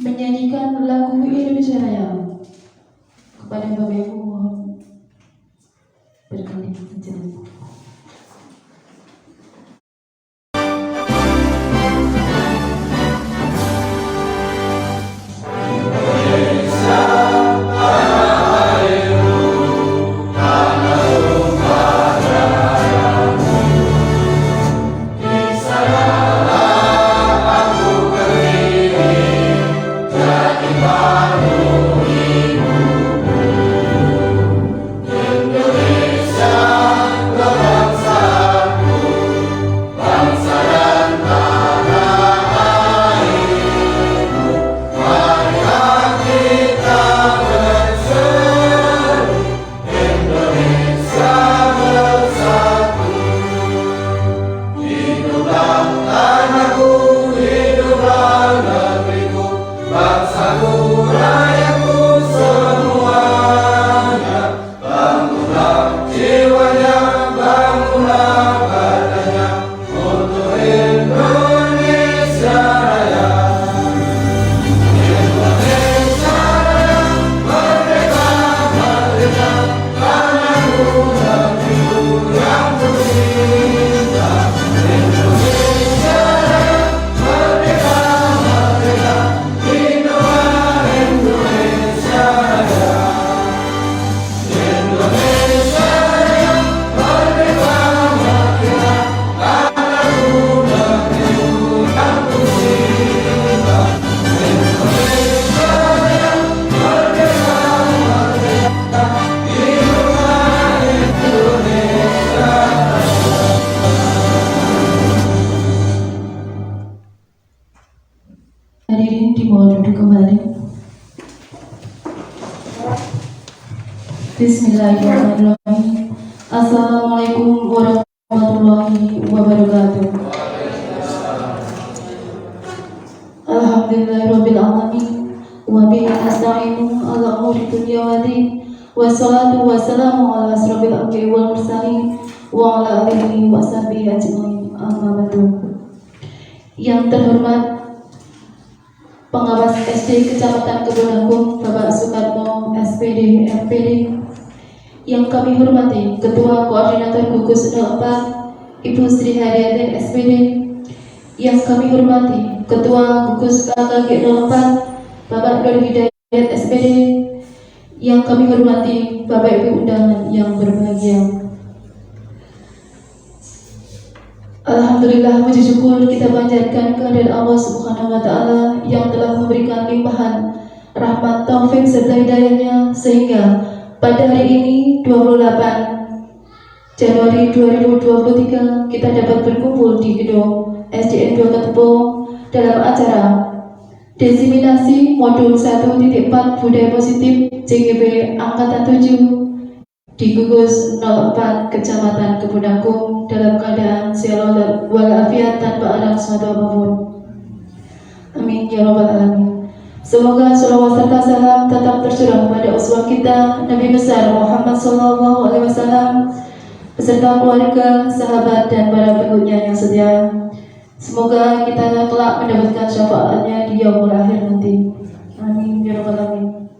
menyanyikan lagu Indonesia Raya. Kepada Bapak Ibu mohon berkenan menjadi. Hadirin dimohon duduk kembali. Bismillahirrahmanirrahim. Assalamualaikum warahmatullahi wabarakatuh. Alhamdulillahirabbil alamin wa bihi nasta'inu ala umuri dunya waddin. Wassalatu wassalamu ala asrofil anbiya'i wal mursalin wa ala alihi wa sahbihi ajmain. Amma ba'du. Yang terhormat Pengawas SD Kecamatan Kebun Bapak Soekarno SPD MPD, yang kami hormati Ketua Koordinator Gugus 04 Ibu Sri Haryati SPD, yang kami hormati Ketua Gugus KKG 04 Bapak Nur Hidayat SPD, yang kami hormati Bapak Ibu undangan yang berbahagia. Alhamdulillah, puji syukur kita panjatkan kehadirat Allah Subhanahu wa Ta'ala yang telah memberikan limpahan rahmat, taufik serta hidayahnya sehingga pada hari ini 28 Januari 2023 kita dapat berkumpul di gedung SDN 2 Ketepung dalam acara Desiminasi Modul 1.4 Budaya Positif JGB Angkatan 7 di Gugus 04 Kecamatan Kebun dalam keadaan sehat walafiat tanpa ada sesuatu apapun. Amin ya rabbal alamin. Semoga sholawat serta salam tetap tercurah pada uswah kita Nabi besar Muhammad sallallahu alaihi wasallam beserta keluarga, sahabat dan para pengikutnya yang setia. Semoga kita kelak mendapatkan syafaatnya di yaumul akhir nanti. Amin ya rabbal alamin.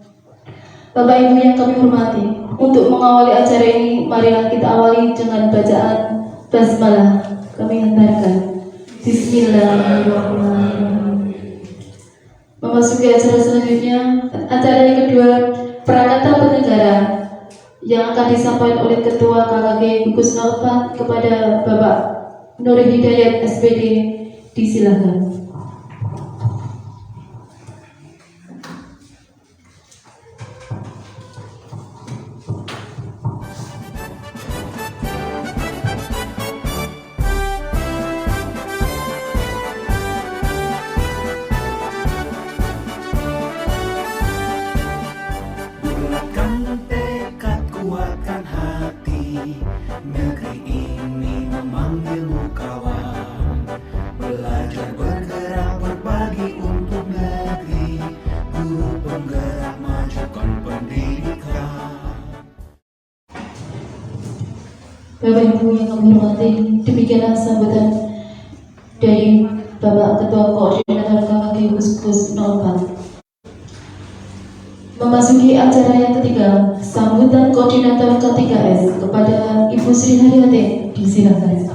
Bapak Ibu yang kami hormati, untuk mengawali acara ini, marilah kita awali dengan bacaan basmalah. Kami hantarkan Bismillahirrahmanirrahim. Memasuki acara selanjutnya, acara yang kedua, Pranata Penyelenggara yang akan disampaikan oleh Ketua KKG Gugus 04 kepada Bapak Nur Hidayat SPD. Disilakan. Negeri ini memanggilmu kawan, belajar bergerak berbagi untuk negeri, guru penggerak majukan pendidikan. Bapak Ibu yang kami hormati, demikianlah sambutan dari Bapak Ketua Koordinator KKG Gugus 04. Memasuki acara yang ketiga, sambutan koordinator K3S kepada Ibu Sri Haryati, disilakan.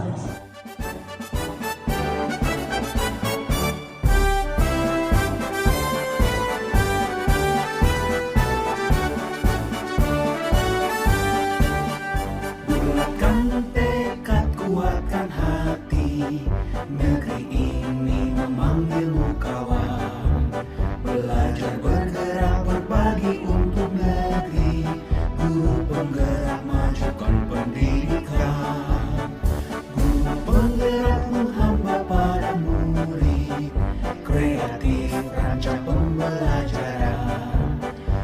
Bulatkan tekad, kuatkan hati. Negeri ini memanggilmu kawan. Belajar bergerak berbagi untuk negeri. Guru penggerak majukan pendidikan. Guru penggerak menghamba pada murid. Kreatif rancang pembelajaran.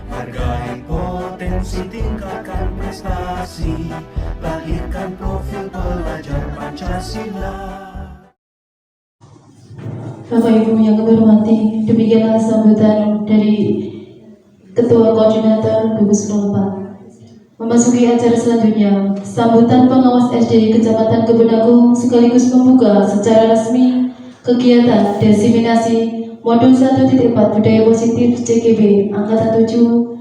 Hargai potensi, tingkatkan prestasi. Lahirkan profil pelajar Pancasila. Bapak Ibu yang kami hormati, demikianlah sambutan dari Ketua Koordinator Gugus 04. Memasuki acara selanjutnya, sambutan pengawas SD Kecamatan Kebun sekaligus membuka secara resmi kegiatan diseminasi Modul 1.4 Budaya Positif CGB Angkatan 7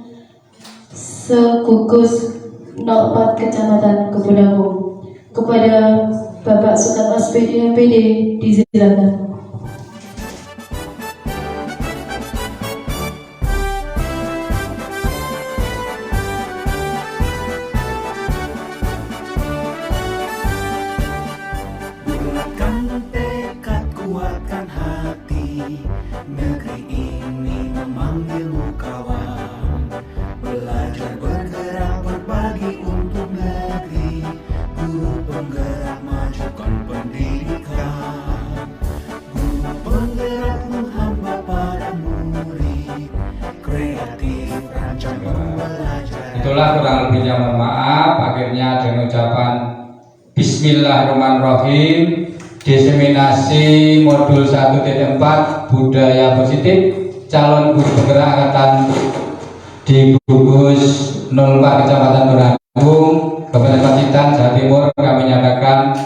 Segugus 04 Kecamatan Kebun kepada Bapak Sukat SPD MPD, disilakan. Bulatkan tekad, kuatkan hati. Negeri ini memanggilmu kawan. Belajar bergerak berbagi untuk negeri. Guru penggerak majukan pendidikan. Guru penggerak menghamba pada murid. Kreatif rancang pembelajaran. Itulah kurang lebihnya, mohon maaf. Akhirnya dengan ucapan Bismillahirrahmanirrahim, diseminasi Modul 1.4 Budaya Positif calon guru penggerak angkatan di Gugus 04 Kecamatan Gunung, Kabupaten Pacitan, Jawa Timur kami nyatakan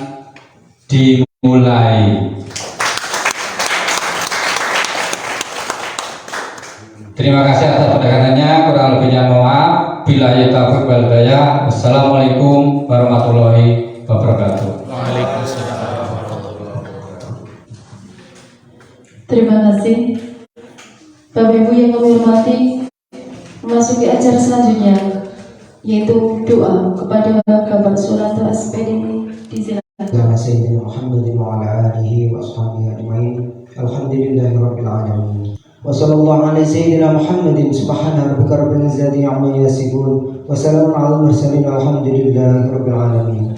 dimulai. Terima kasih atas pendengarannya, kurang lebihnya mohon maaf. Billahi taufiq wal hidayah. Wassalamualaikum warahmatullahi wabarakatuh. Terima kasih. Bapak Ibu yang kami hormati, memasuki acara selanjutnya yaitu doa kepada Bapak Suranto SPD, disilakan. Ala Sayyidina Muhammadin wa ala alihi wa ashabihi ajma'in. Alhamdulillahi rabbil alamin. Wa sallallahu ala Sayyidina Muhammadin subhana rabbika rabbil izzati amma yasifun wa salamun ala mursalin alhamdulillahi rabbil alamin.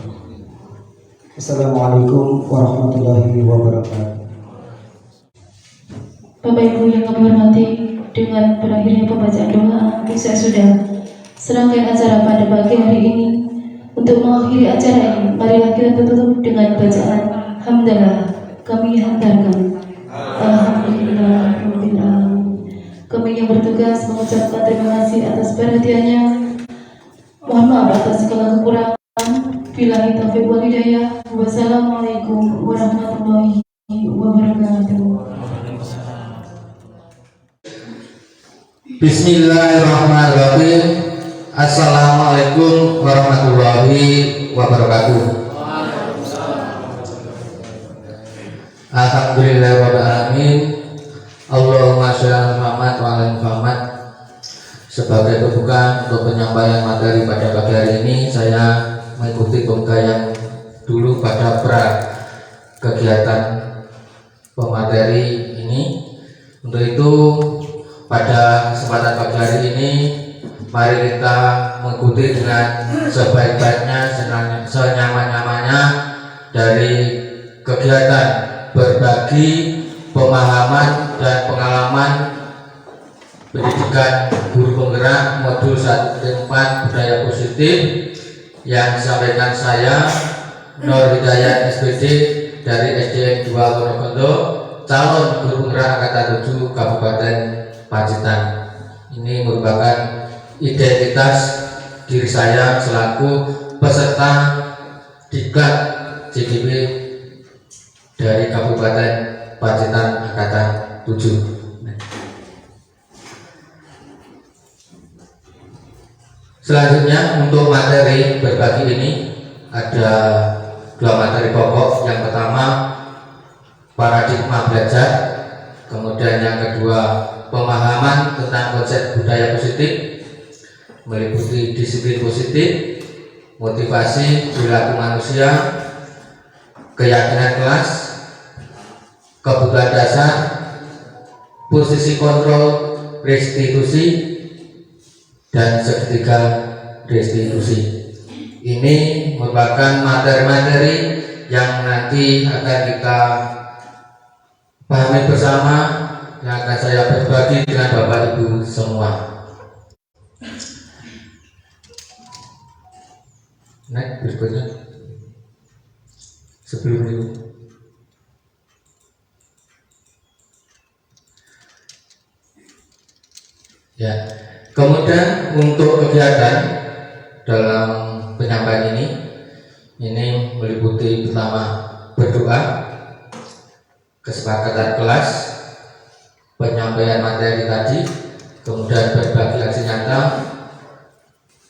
Assalamualaikum warahmatullahi wabarakatuh. Bapak Ibu yang kami hormati, dengan berakhirnya pembacaan doa, usai sudah serangkaian acara pada pagi hari ini. Untuk mengakhiri acara ini, marilah kita tutup dengan bacaan hamdalah. Kami hantarkan Alhamdulillah Rabbil Alamin. Kami yang bertugas mengucapkan terima kasih atas perhatiannya. Mohon maaf atas segala kekurangan. Billahi taufiq wal hidayah. Wassalamualaikum warahmatullahi wabarakatuh. Bismillahirrahmanirrahim. Assalamualaikum warahmatullahi wabarakatuh. Alhamdulillahirrahmanirrahim. Allahumma sholli ala Muhammad wa ala Muhammad. Sebagai pembuka untuk penyampaian materi pada pagi hari ini, saya mengikuti pembuka yang dulu pada pra kegiatan pemateri ini. Untuk itu, pada kesempatan pagi hari ini, mari kita mengikuti dengan sebaik-baiknya, senyaman-nyamannya dari kegiatan berbagi pemahaman dan pengalaman pendidikan guru penggerak Modul 1.4 Budaya Positif yang disampaikan saya, Nur Hidayat SPD dari SDN 2 Wonogondo, calon guru penggerak angkatan 7 Kabupaten Pacitan. Ini merupakan identitas diri saya selaku peserta diklat CGB dari Kabupaten Pacitan angkatan 7. Selanjutnya untuk materi berbagi ini ada 2 materi pokok. Yang pertama paradigma belajar, kemudian yang kedua pemahaman tentang konsep budaya positif, meliputi disiplin positif, motivasi perilaku manusia, keyakinan kelas, kebutuhan dasar, posisi kontrol restitusi, dan segitiga restitusi. Ini merupakan materi-materi yang nanti akan kita pahami bersama, yang akan saya berbagi dengan Bapak Ibu semua. Next, berikutnya. Sebelum itu, ya. Kemudian untuk kegiatan dalam penyampaian ini meliputi pertama berdoa, kesepakatan kelas, penyampaian materi tadi, kemudian berbagi aksi nyata,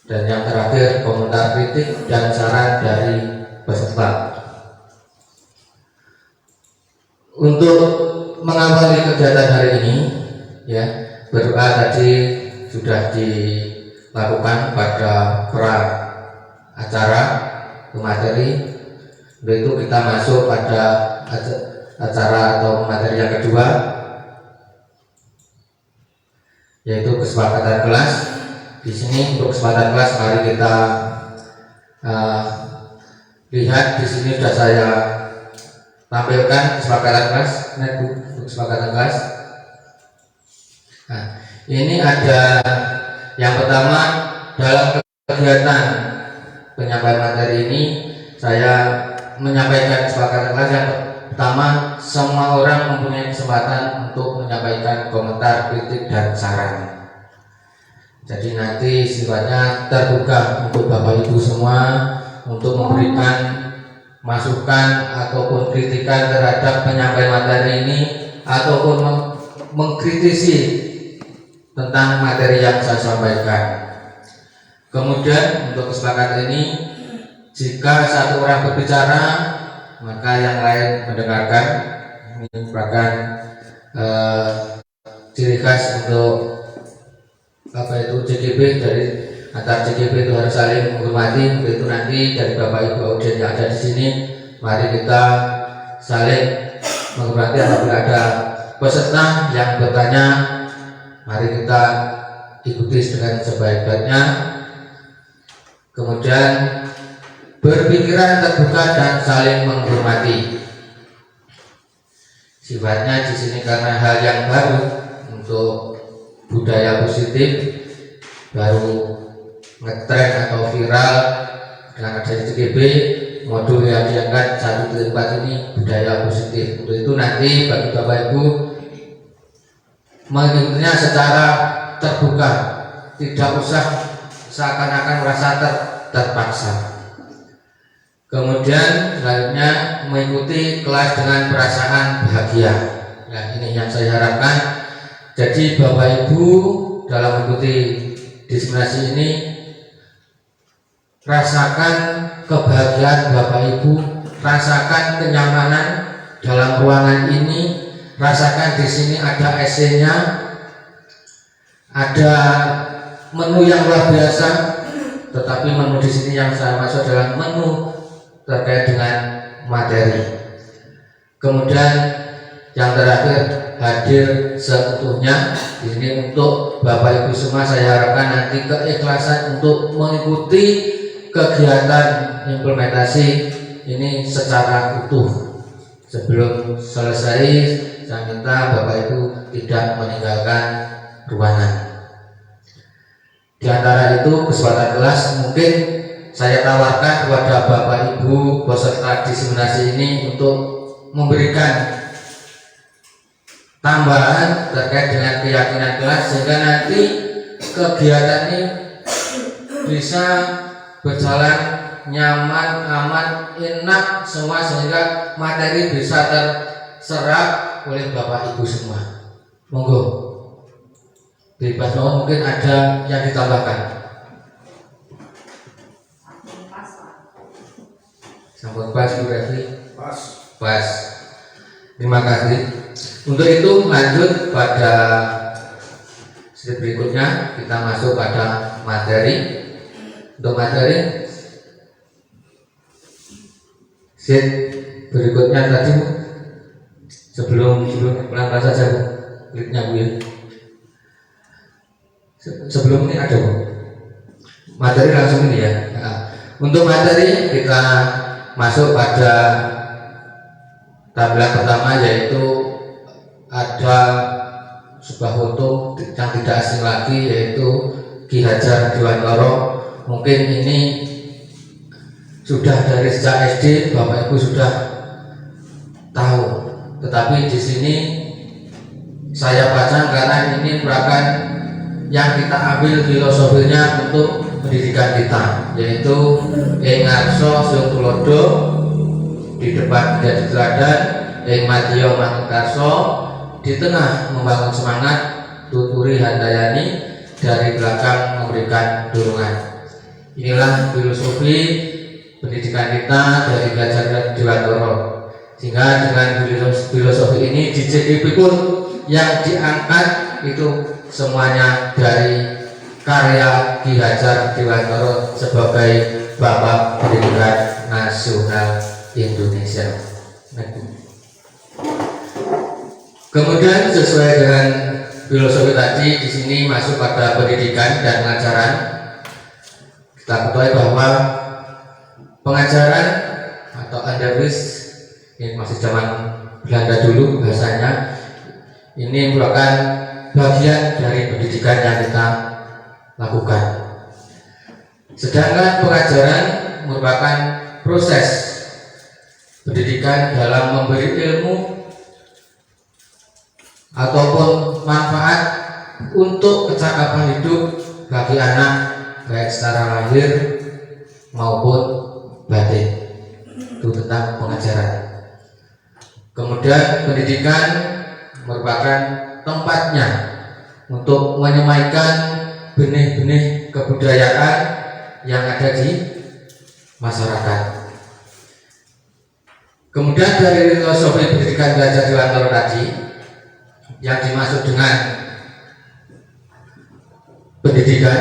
dan yang terakhir komentar kritik dan saran dari peserta. Untuk mengawali kegiatan hari ini, ya, berdoa tadi sudah dilakukan pada pra acara materi. Untuk itu kita masuk pada acara atau materi yang kedua, yaitu kesepakatan kelas. Di sini untuk kesepakatan kelas, mari kita lihat di sini sudah saya tampilkan kesepakatan kelas. Untuk kesepakatan kelas. Nah, ini ada yang pertama, dalam kegiatan penyampaian materi ini saya menyampaikan kesepakatan kelas. Yang pertama, semua orang mempunyai kesempatan untuk menyampaikan komentar, kritik, dan saran. Jadi nanti sifatnya terbuka untuk Bapak Ibu semua untuk memberikan masukan ataupun kritikan terhadap penyampaian materi ini, ataupun mengkritisi tentang materi yang saya sampaikan. Kemudian untuk kesepakatan ini, jika satu orang berbicara maka yang lain mendengarkan. Ini merupakan ciri khas untuk JGB. Dari antar JGB itu harus saling menghormati. Untuk itu nanti dari Bapak Ibu audien yang ada di sini, mari kita saling menghormati. Apabila ada peserta yang bertanya, mari kita ikuti dengan sebaik-baiknya. Kemudian berpikiran terbuka dan saling menghormati. Sifatnya di sini karena hal yang baru untuk budaya positif, baru ngetren atau viral dengan adanya CGB, modul yang diangkat 1.4 ini budaya positif. Untuk itu nanti bagi Bapak Ibu mengikutinya secara terbuka, tidak usah seakan-akan merasa terpaksa. Kemudian selanjutnya mengikuti kelas dengan perasaan bahagia. Nah, ini yang saya harapkan. Jadi Bapak Ibu dalam mengikuti diseminasi ini, rasakan kebahagiaan Bapak Ibu, rasakan kenyamanan dalam ruangan ini. Rasakan di sini ada AC-nya, ada menu yang luar biasa. Tetapi menu di sini yang saya maksud adalah menu terkait dengan materi. Kemudian yang terakhir, hadir seutuhnya. Di sini untuk Bapak Ibu semua saya harapkan nanti keikhlasan untuk mengikuti kegiatan implementasi ini secara utuh. Sebelum selesai, saya minta Bapak Ibu tidak meninggalkan ruangan. Di antara itu kesempatan kelas mungkin saya tawarkan kepada Bapak Ibu peserta diseminasi ini untuk memberikan tambahan terkait dengan keyakinan kelas, sehingga nanti kegiatan ini bisa berjalan nyaman, aman, enak semua, sehingga materi bisa terserap oleh Bapak Ibu semua. Monggo bebas, mungkin ada yang ditambahkan. Sampun pas Bu Revi? Pas. Terima kasih. Untuk itu lanjut pada slide berikutnya, kita masuk pada materi. Untuk materi slide berikutnya tadi Bu. Sebelum pelan-pelan saja Bu, kliknya Bu ya. Sebelum ini ada Bu. Materi langsung ini ya. Nah, untuk materi kita masuk pada tampilan pertama, yaitu ada sebuah foto yang tidak asing lagi, yaitu Ki Hajar Dewantara. Mungkin ini sudah dari sejak SD Bapak Ibu sudah tahu, tetapi di sini saya pasang karena ini merupakan yang kita ambil filosofinya untuk pendidikan kita, yaitu ing ngarsa sing tulodo, di depan menjadi teladan, ing madya manungkarsa, di tengah membangun semangat, tuturi handayani, dari belakang memberikan dorongan. Inilah filosofi pendidikan kita dari Ki Hajar Dewantara. Sehingga dengan filosofi ini di JDP pun yang diangkat itu semuanya dari karya Ki Hajar Dewantara sebagai Bapak Pendidikan Nasional Indonesia. Kemudian sesuai dengan filosofi tadi, di sini masuk pada pendidikan dan pengajaran. Kita ketahui bahwa pengajaran atau underwis ini masih zaman Belanda dulu bahasanya, ini merupakan bagian dari pendidikan yang kita lakukan. Sedangkan pengajaran merupakan proses pendidikan dalam memberi ilmu ataupun manfaat untuk kecakapan hidup bagi anak, baik secara lahir maupun batin. Itu tentang pengajaran. Kemudian pendidikan merupakan tempatnya untuk menyemaikan benih-benih kebudayaan yang ada di masyarakat. Kemudian dari filosofi pendidikan Ki Hajar Dewantara tadi, yang dimaksud dengan pendidikan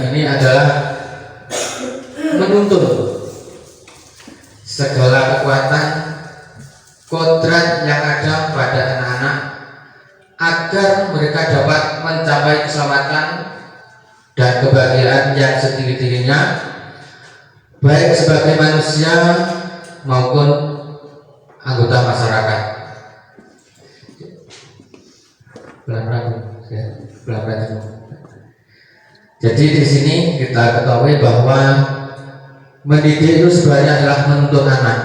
ini adalah menuntun segala kekuatan kodrat yang ada pada anak-anak agar mereka dapat mencapai keselamatan dan kebahagiaan yang setinggi-tingginya, baik sebagai manusia maupun anggota masyarakat. Pelan-pelan. Jadi di sini kita ketahui bahwa mendidik itu sebenarnya adalah menuntun anak.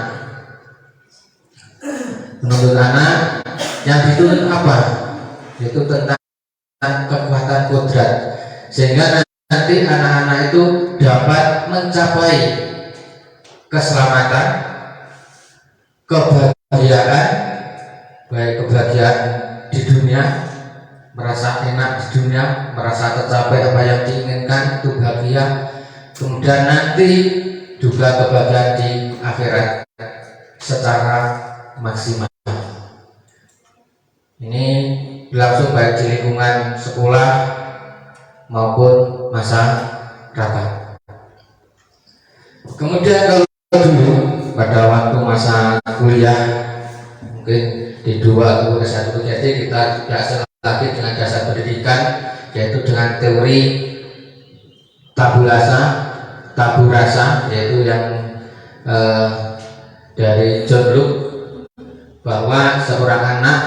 Menuntun anak yang dituntut apa? Yaitu tentang kekuatan kodrat, sehingga nanti anak-anak itu dapat mencapai keselamatan, kebahagiaan, baik kebahagiaan di dunia, merasa enak di dunia, merasa tercapai apa yang diinginkan, itu bahagia. Kemudian nanti juga kebahagiaan di akhirat secara maksimal. Ini berlangsung baik di lingkungan sekolah maupun masyarakat. Kemudian kalau dulu pada waktu masa kuliah, mungkin di 2 atau S1 jadi kita tidak lagi dengan dasar pendidikan, yaitu dengan teori taburasa, yaitu yang dari John Locke, bahwa seorang anak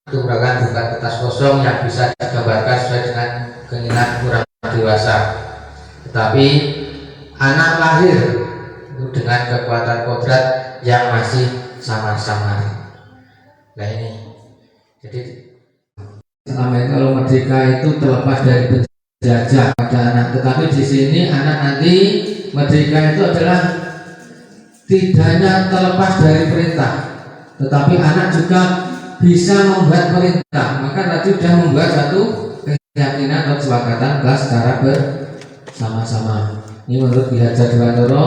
itu merupakan bukan kertas kosong yang bisa digambarkan sesuai dengan keinginan orang dewasa, tetapi anak lahir itu dengan kekuatan kodrat yang masih sama-sama. Nah ini, jadi selama ini kalau merdeka itu terlepas dari penjajah pada anak, tetapi di sini anak nanti merdeka itu adalah tidak hanya terlepas dari perintah, tetapi anak juga bisa membuat perintah. Maka tadi sudah membuat satu keyakinan atau kesepakatan kelas secara bersama-sama. Ini menurut Ki Hajar Dewantara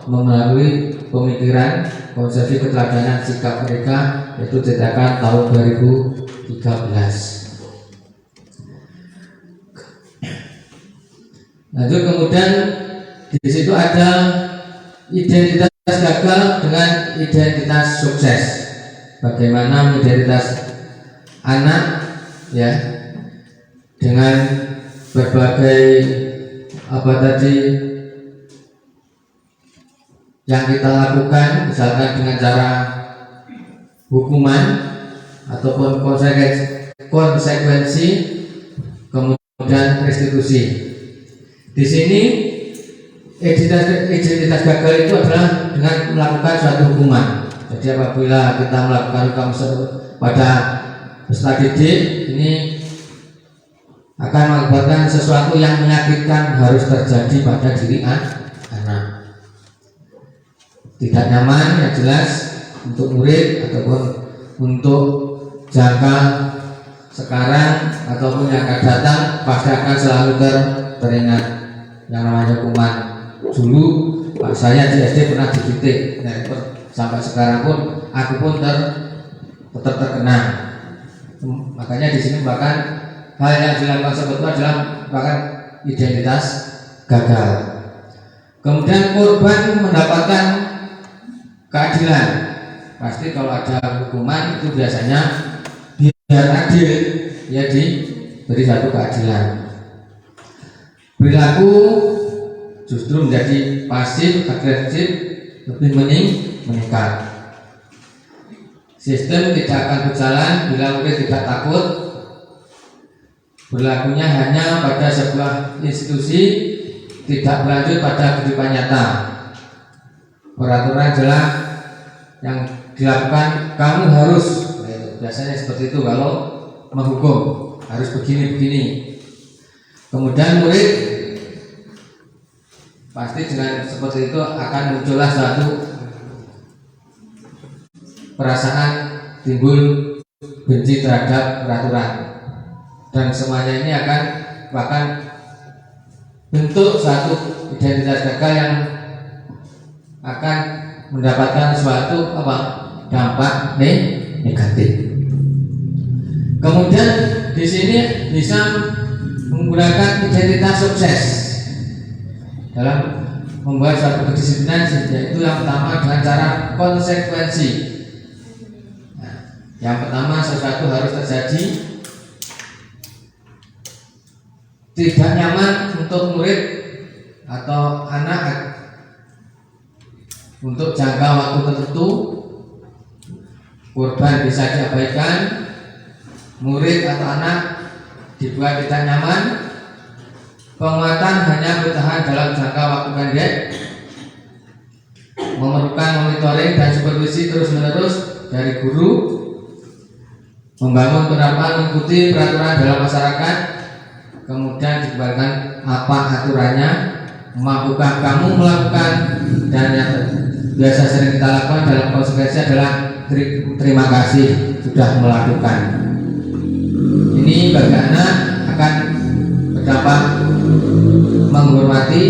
melalui pemikiran konsepsi keteladanan sikap mereka, yaitu cetakan tahun 2013. Lanjut, kemudian di situ ada identitas gagal dengan identitas sukses. Bagaimana identitas anak ya dengan berbagai yang kita lakukan, misalkan dengan cara hukuman ataupun konsekuensi, kemudian restitusi. Di sini identitas gagal itu adalah dengan melakukan suatu hukuman. Jadi apabila kita melakukan hukuman pada peserta didik, ini akan mengakibatkan sesuatu yang menyakitkan harus terjadi pada diri anak. Tidak nyaman yang jelas untuk murid ataupun untuk jangka sekarang ataupun yang akan datang, pasti akan selalu teringat yang namanya hukuman. Dulu Pak saya di SD pernah dididik, sampai sekarang pun aku pun tetap terkena. Makanya di sini bahkan hal yang dilakukan seperti itu adalah bahkan identitas gagal. Kemudian korban mendapatkan keadilan. Pasti kalau ada hukuman itu biasanya biar adil, ya diberi satu keadilan. Perilaku justru menjadi pasif agresif, lebih meningkat. Sistem tidak akan berjalan bila murid tidak takut. Berlakunya hanya pada sebuah institusi, tidak berlanjut pada kehidupan nyata. Peraturan jelas yang dilakukan, kamu harus, biasanya seperti itu kalau menghukum, harus begini. Kemudian murid pasti dengan seperti itu akan muncullah satu perasaan timbul benci terhadap peraturan, dan semuanya ini akan bahkan bentuk satu identitas gagal yang akan mendapatkan suatu dampak negatif. Kemudian di sini bisa menggunakan identitas sukses dalam membuat suatu kedisiplinan, yaitu yang pertama dengan cara konsekuensi. Yang pertama, sesuatu harus terjadi tidak nyaman untuk murid atau anak untuk jangka waktu tertentu, korban bisa diabaikan, murid atau anak dibuat tidak nyaman, penguatan hanya bertahan dalam jangka waktu pendek, memerlukan monitoring dan supervisi terus-menerus dari guru, membangun penerapan mengikuti peraturan dalam masyarakat, kemudian dikembalikan apa aturannya, mampukah kamu melakukan, dan yang biasa sering kita lakukan dalam konsekuensi adalah terima kasih sudah melakukan. Ini bagi anak akan berdampak menghormati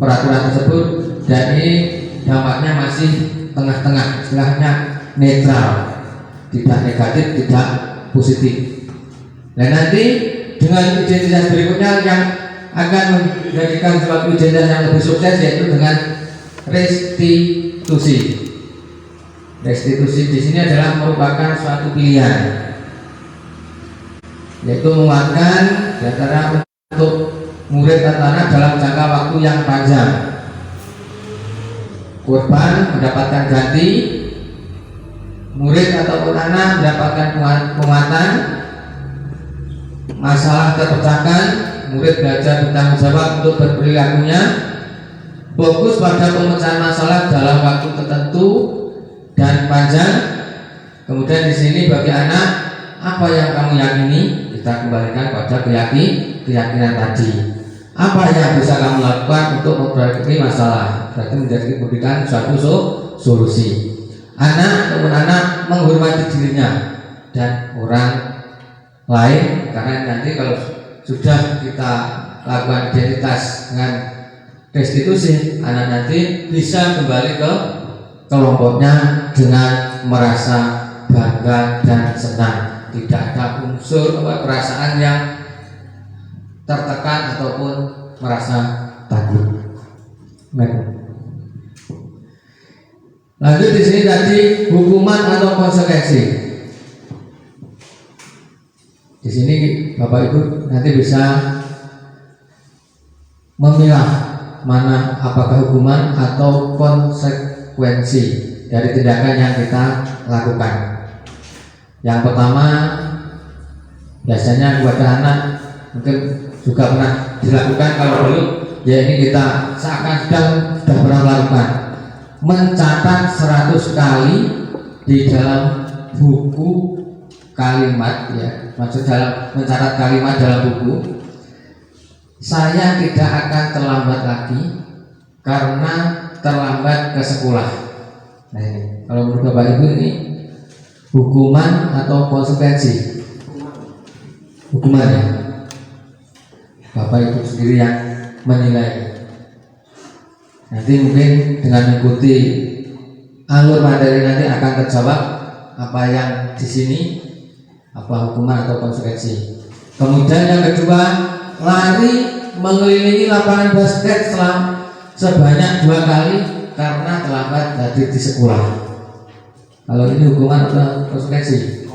peraturan tersebut, dan ini dampaknya masih tengah-tengah, istilahnya netral, tidak negatif, tidak positif. Dan nanti dengan identitas berikutnya yang akan menjadikan suatu identitas yang lebih sukses, yaitu dengan restitusi. Restitusi di sini adalah merupakan suatu pilihan, yaitu menguatkan antara untuk murid atau anak dalam jangka waktu yang panjang. Korban mendapatkan ganti, murid ataupun anak mendapatkan penguatan, masalah terpecahkan, murid belajar bertanggung jawab untuk berperilakunya, fokus pada pemecahan masalah dalam waktu tertentu dan panjang. Kemudian di sini bagi anak, apa yang kamu yakini, kita kembalikan pada keyakinan tadi. Apa yang bisa kamu lakukan untuk memperbaiki masalah, berarti memberikan suatu solusi. Anak ataupun anak menghormati dirinya dan orang lain, karena nanti kalau sudah kita lakukan identitas dengan restitusi, anak nanti bisa kembali ke kelompoknya dengan merasa bangga dan senang, tidak ada unsur perasaan yang tertekan ataupun merasa takut. Lanjut di sini tadi hukuman atau konsekuensi. Di sini Bapak Ibu nanti bisa memilah mana apakah hukuman atau konsekuensi dari tindakan yang kita lakukan. Yang pertama, biasanya kepada anak mungkin juga pernah dilakukan, kalau belum ya ini kita seakan sudah pernah melakukan, mencatat 100 kali di dalam buku kalimat, ya maksud dalam mencatat kalimat dalam buku, saya tidak akan terlambat lagi karena terlambat ke sekolah. Nah ini kalau menurut Bapak Ibu ini hukuman atau konsekuensi? Hukuman ya. Bapak Ibu sendiri yang menilai. Nanti mungkin dengan mengikuti alur materi nanti akan terjawab apa yang di sini, apa hukuman atau konsekuensi. Kemudian yang kedua, lari mengelilingi lapangan basket sebanyak 2 kali karena terlambat hadir di sekolah. Kalau ini hukuman atau konsekuensi?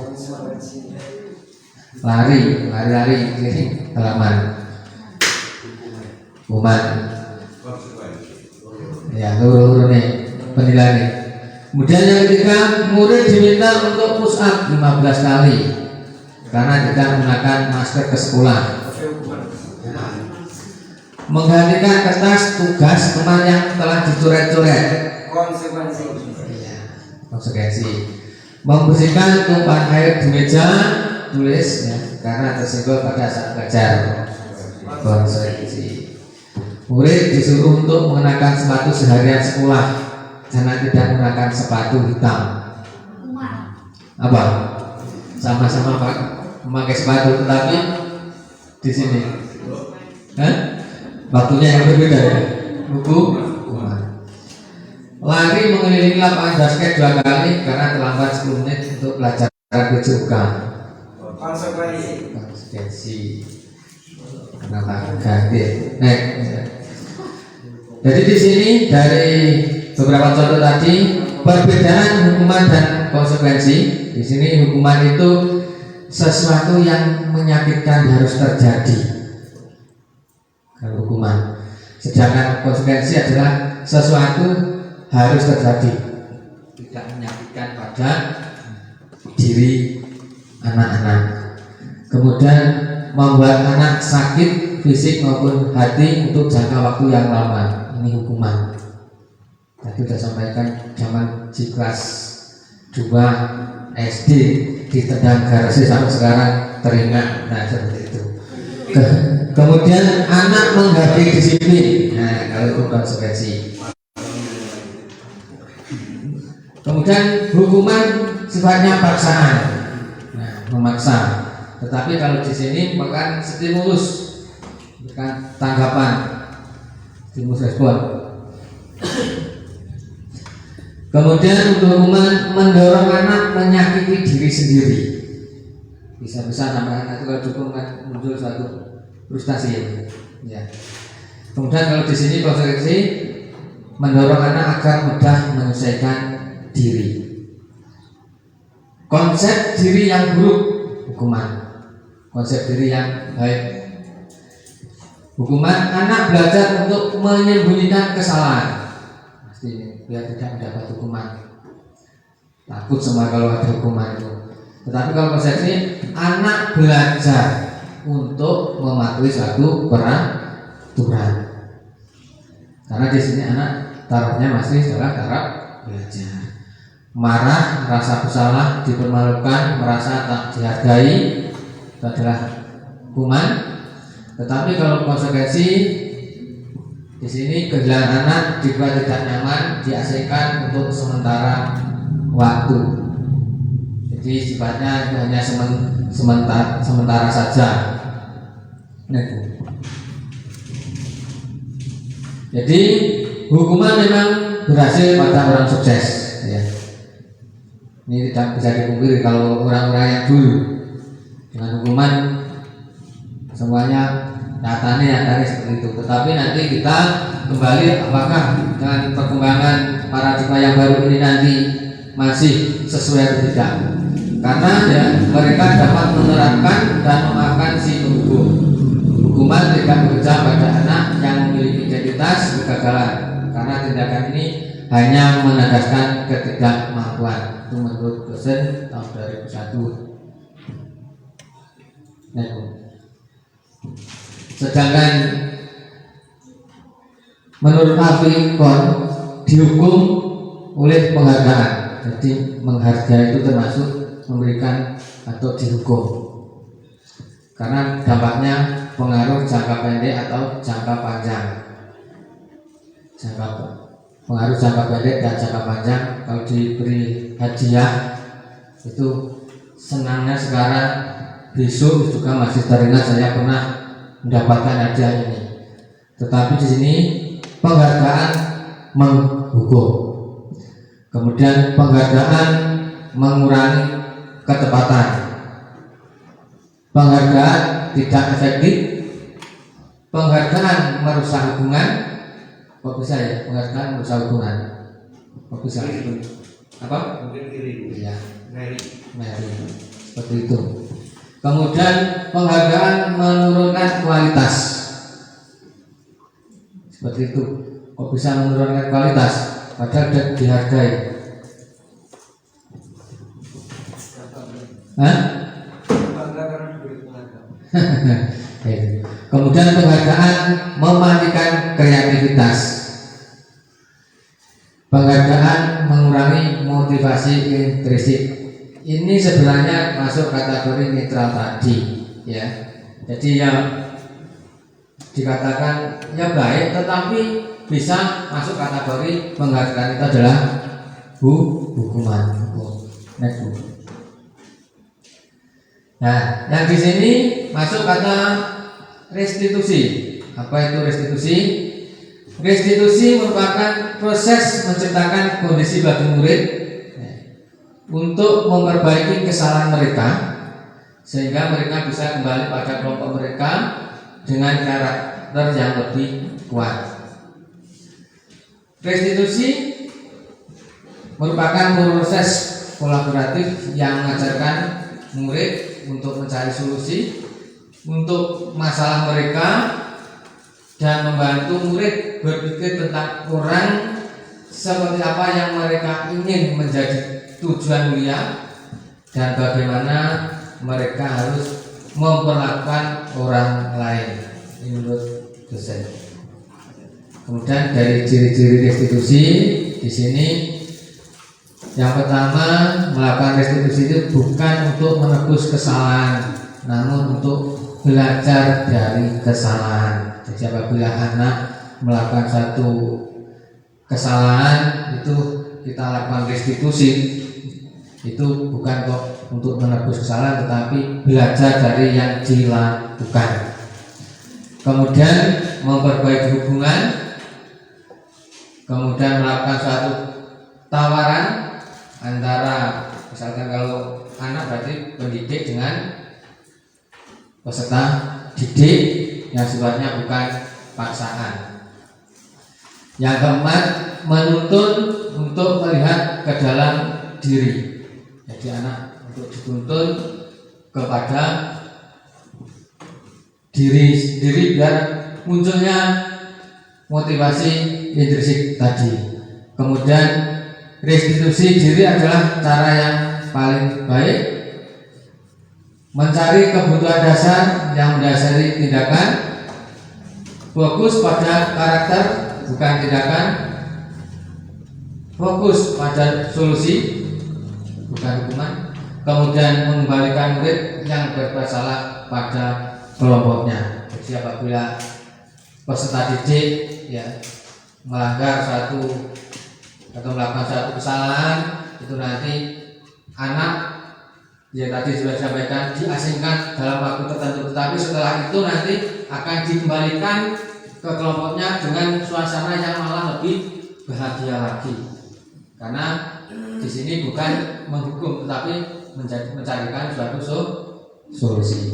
Lari ini halaman. Hukuman. Ya, lurus nih penilaian. Kemudian yang ketiga, murid diminta untuk push up 15 kali karena tidak menggunakan masker ke sekolah. Menggantikan kertas tugas teman yang telah dicoret-coret. Konsekuensi. Membersihkan tumpahan air di meja tulis ya, karena tersenggol pada saat belajar. Konsekuensi. Murid disuruh untuk mengenakan sepatu seharian sekolah karena tidak menggunakan sepatu hitam. Apa? Sama-sama Pak memakai sepatu, tetapi di sini, waktunya yang berbeda ya. Hukuman. Lari mengelilingi lapangan basket 2 kali karena terlambat 10 menit untuk pelajaran BJUK. Konsekuensi. Kenapa ganti? Jadi di sini dari beberapa contoh tadi, perbedaan hukuman dan konsekuensi. Di sini hukuman itu sesuatu yang menyakitkan harus terjadi. Kalau hukuman, sedangkan konsekuensi adalah sesuatu harus terjadi, tidak menyakitkan pada diri anak-anak. Kemudian membuat anak sakit fisik maupun hati untuk jangka waktu yang lama. Ini hukuman. Tadi sudah sampaikan zaman di kelas 2 SD ditendang garasi sampai sekarang teringat. Nah seperti itu. Kemudian anak menghargai disiplin. Nah kalau itu konsekuensi. Kemudian hukuman sifatnya paksaan. Nah memaksa. Tetapi kalau di sini bukan stimulus, bukan tanggapan, stimulus respon. Kemudian untuk hukuman mendorong anak menyakiti diri sendiri. Bisa-bisa sampai anak itu kalau dukung kan muncul suatu frustasi. Ya. Kemudian kalau di sini konsekuensi mendorong anak agar mudah menyelesaikan diri. Konsep diri yang buruk, hukuman. Konsep diri yang baik, hukuman anak belajar untuk menyembunyikan kesalahan. Pasti biar tidak mendapat hukuman. Takut semua kalau ada hukuman itu. Tetapi kalau konsepnya anak belajar untuk mematuhi suatu peraturan. Karena di sini anak tarafnya masih dalam taraf belajar. Marah, merasa bersalah, dipermalukan, merasa tak dihargai, itu adalah hukuman. Tetapi kalau konsekuensi di sini kehilangan anak dibuat tidak nyaman, diasingkan untuk sementara waktu. Jadi sifatnya itu hanya sementara saja. Jadi hukuman memang berhasil pada orang sukses, ya. Ini tidak bisa dipungkiri kalau orang-orang yang dulu dengan hukuman semuanya nyatanya seperti itu. Tetapi nanti kita kembali apakah dengan perkembangan paradigma yang baru ini nanti masih sesuai atau tidak. Karena ya, mereka dapat menerapkan dan memaafkan si penghukum. Hukuman tidak bekerja pada anak yang memiliki identitas kegagalan, karena tindakan ini hanya menegaskan ketidakmampuan. Itu menurut dosen tahun 2001. Nah, sedangkan menurut Afikon dihukum oleh penghargaan. Jadi menghargai itu termasuk memberikan atau dihukum, karena dampaknya pengaruh jangka pendek atau jangka panjang. Pengaruh jangka pendek dan jangka panjang. Kalau diberi hadiah itu senangnya sekarang, besok juga masih teringat saya pernah mendapatkan hadiah ini. Tetapi di sini penghargaan menghukum, kemudian penghargaan mengurangi ketepatan, penghargaan tidak efektif, penghargaan merusak hubungan. Kok bisa ya penghargaan merusak hubungan? Kok bisa? Apa? Mungkin iri. Iya, Mary. seperti itu. Kemudian penghargaan menurunkan kualitas, seperti itu. Kok bisa menurunkan kualitas? Padahal sudah dihargai. Hah? Kemudian penghargaan mematikan kreativitas, penghargaan mengurangi motivasi intrinsik. Ini sebenarnya masuk kategori netral tadi, ya. Jadi yang dikatakan ya baik, tetapi bisa masuk kategori penghargaan itu adalah hukuman. Nah, yang di sini masuk kata restitusi. Apa itu restitusi? Restitusi merupakan proses menciptakan kondisi bagi murid untuk memperbaiki kesalahan mereka, sehingga mereka bisa kembali pada kelompok mereka dengan karakter yang lebih kuat. Restitusi merupakan proses kolaboratif yang mengajarkan murid untuk mencari solusi untuk masalah mereka dan membantu murid berpikir tentang orang seperti apa yang mereka ingin menjadi tujuan mulia dan bagaimana mereka harus memperlakukan orang lain. Ini menurut dosen. Kemudian dari ciri-ciri restitusi di sini, yang pertama, melakukan restitusi itu bukan untuk menebus kesalahan, namun untuk belajar dari kesalahan. Jadi apabila anak melakukan satu kesalahan, itu kita lakukan restitusi, itu bukan kok untuk menebus kesalahan, tetapi belajar dari yang dilakukan. Kemudian memperbaiki hubungan, kemudian melakukan suatu tawaran antara, misalkan kalau anak berarti pendidik dengan peserta didik yang sifatnya bukan paksaan. Yang keempat, menuntun untuk melihat ke dalam diri. Jadi anak untuk dituntun kepada diri sendiri biar munculnya motivasi intrinsik tadi. Kemudian restitusi diri adalah cara yang paling baik, mencari kebutuhan dasar yang mendasari tindakan, fokus pada karakter bukan tindakan, fokus pada solusi bukan hukuman, kemudian mengembalikan murid yang berbuat salah pada kelompoknya. Jadi apabila peserta didik ya melanggar satu atau melakukan satu kesalahan, itu nanti anak ya tadi sudah disampaikan diasingkan dalam waktu tertentu, tetapi setelah itu nanti akan dikembalikan ke kelompoknya dengan suasana yang malah lebih bahagia lagi. Karena di sini bukan menghukum tetapi mencarikan suatu solusi.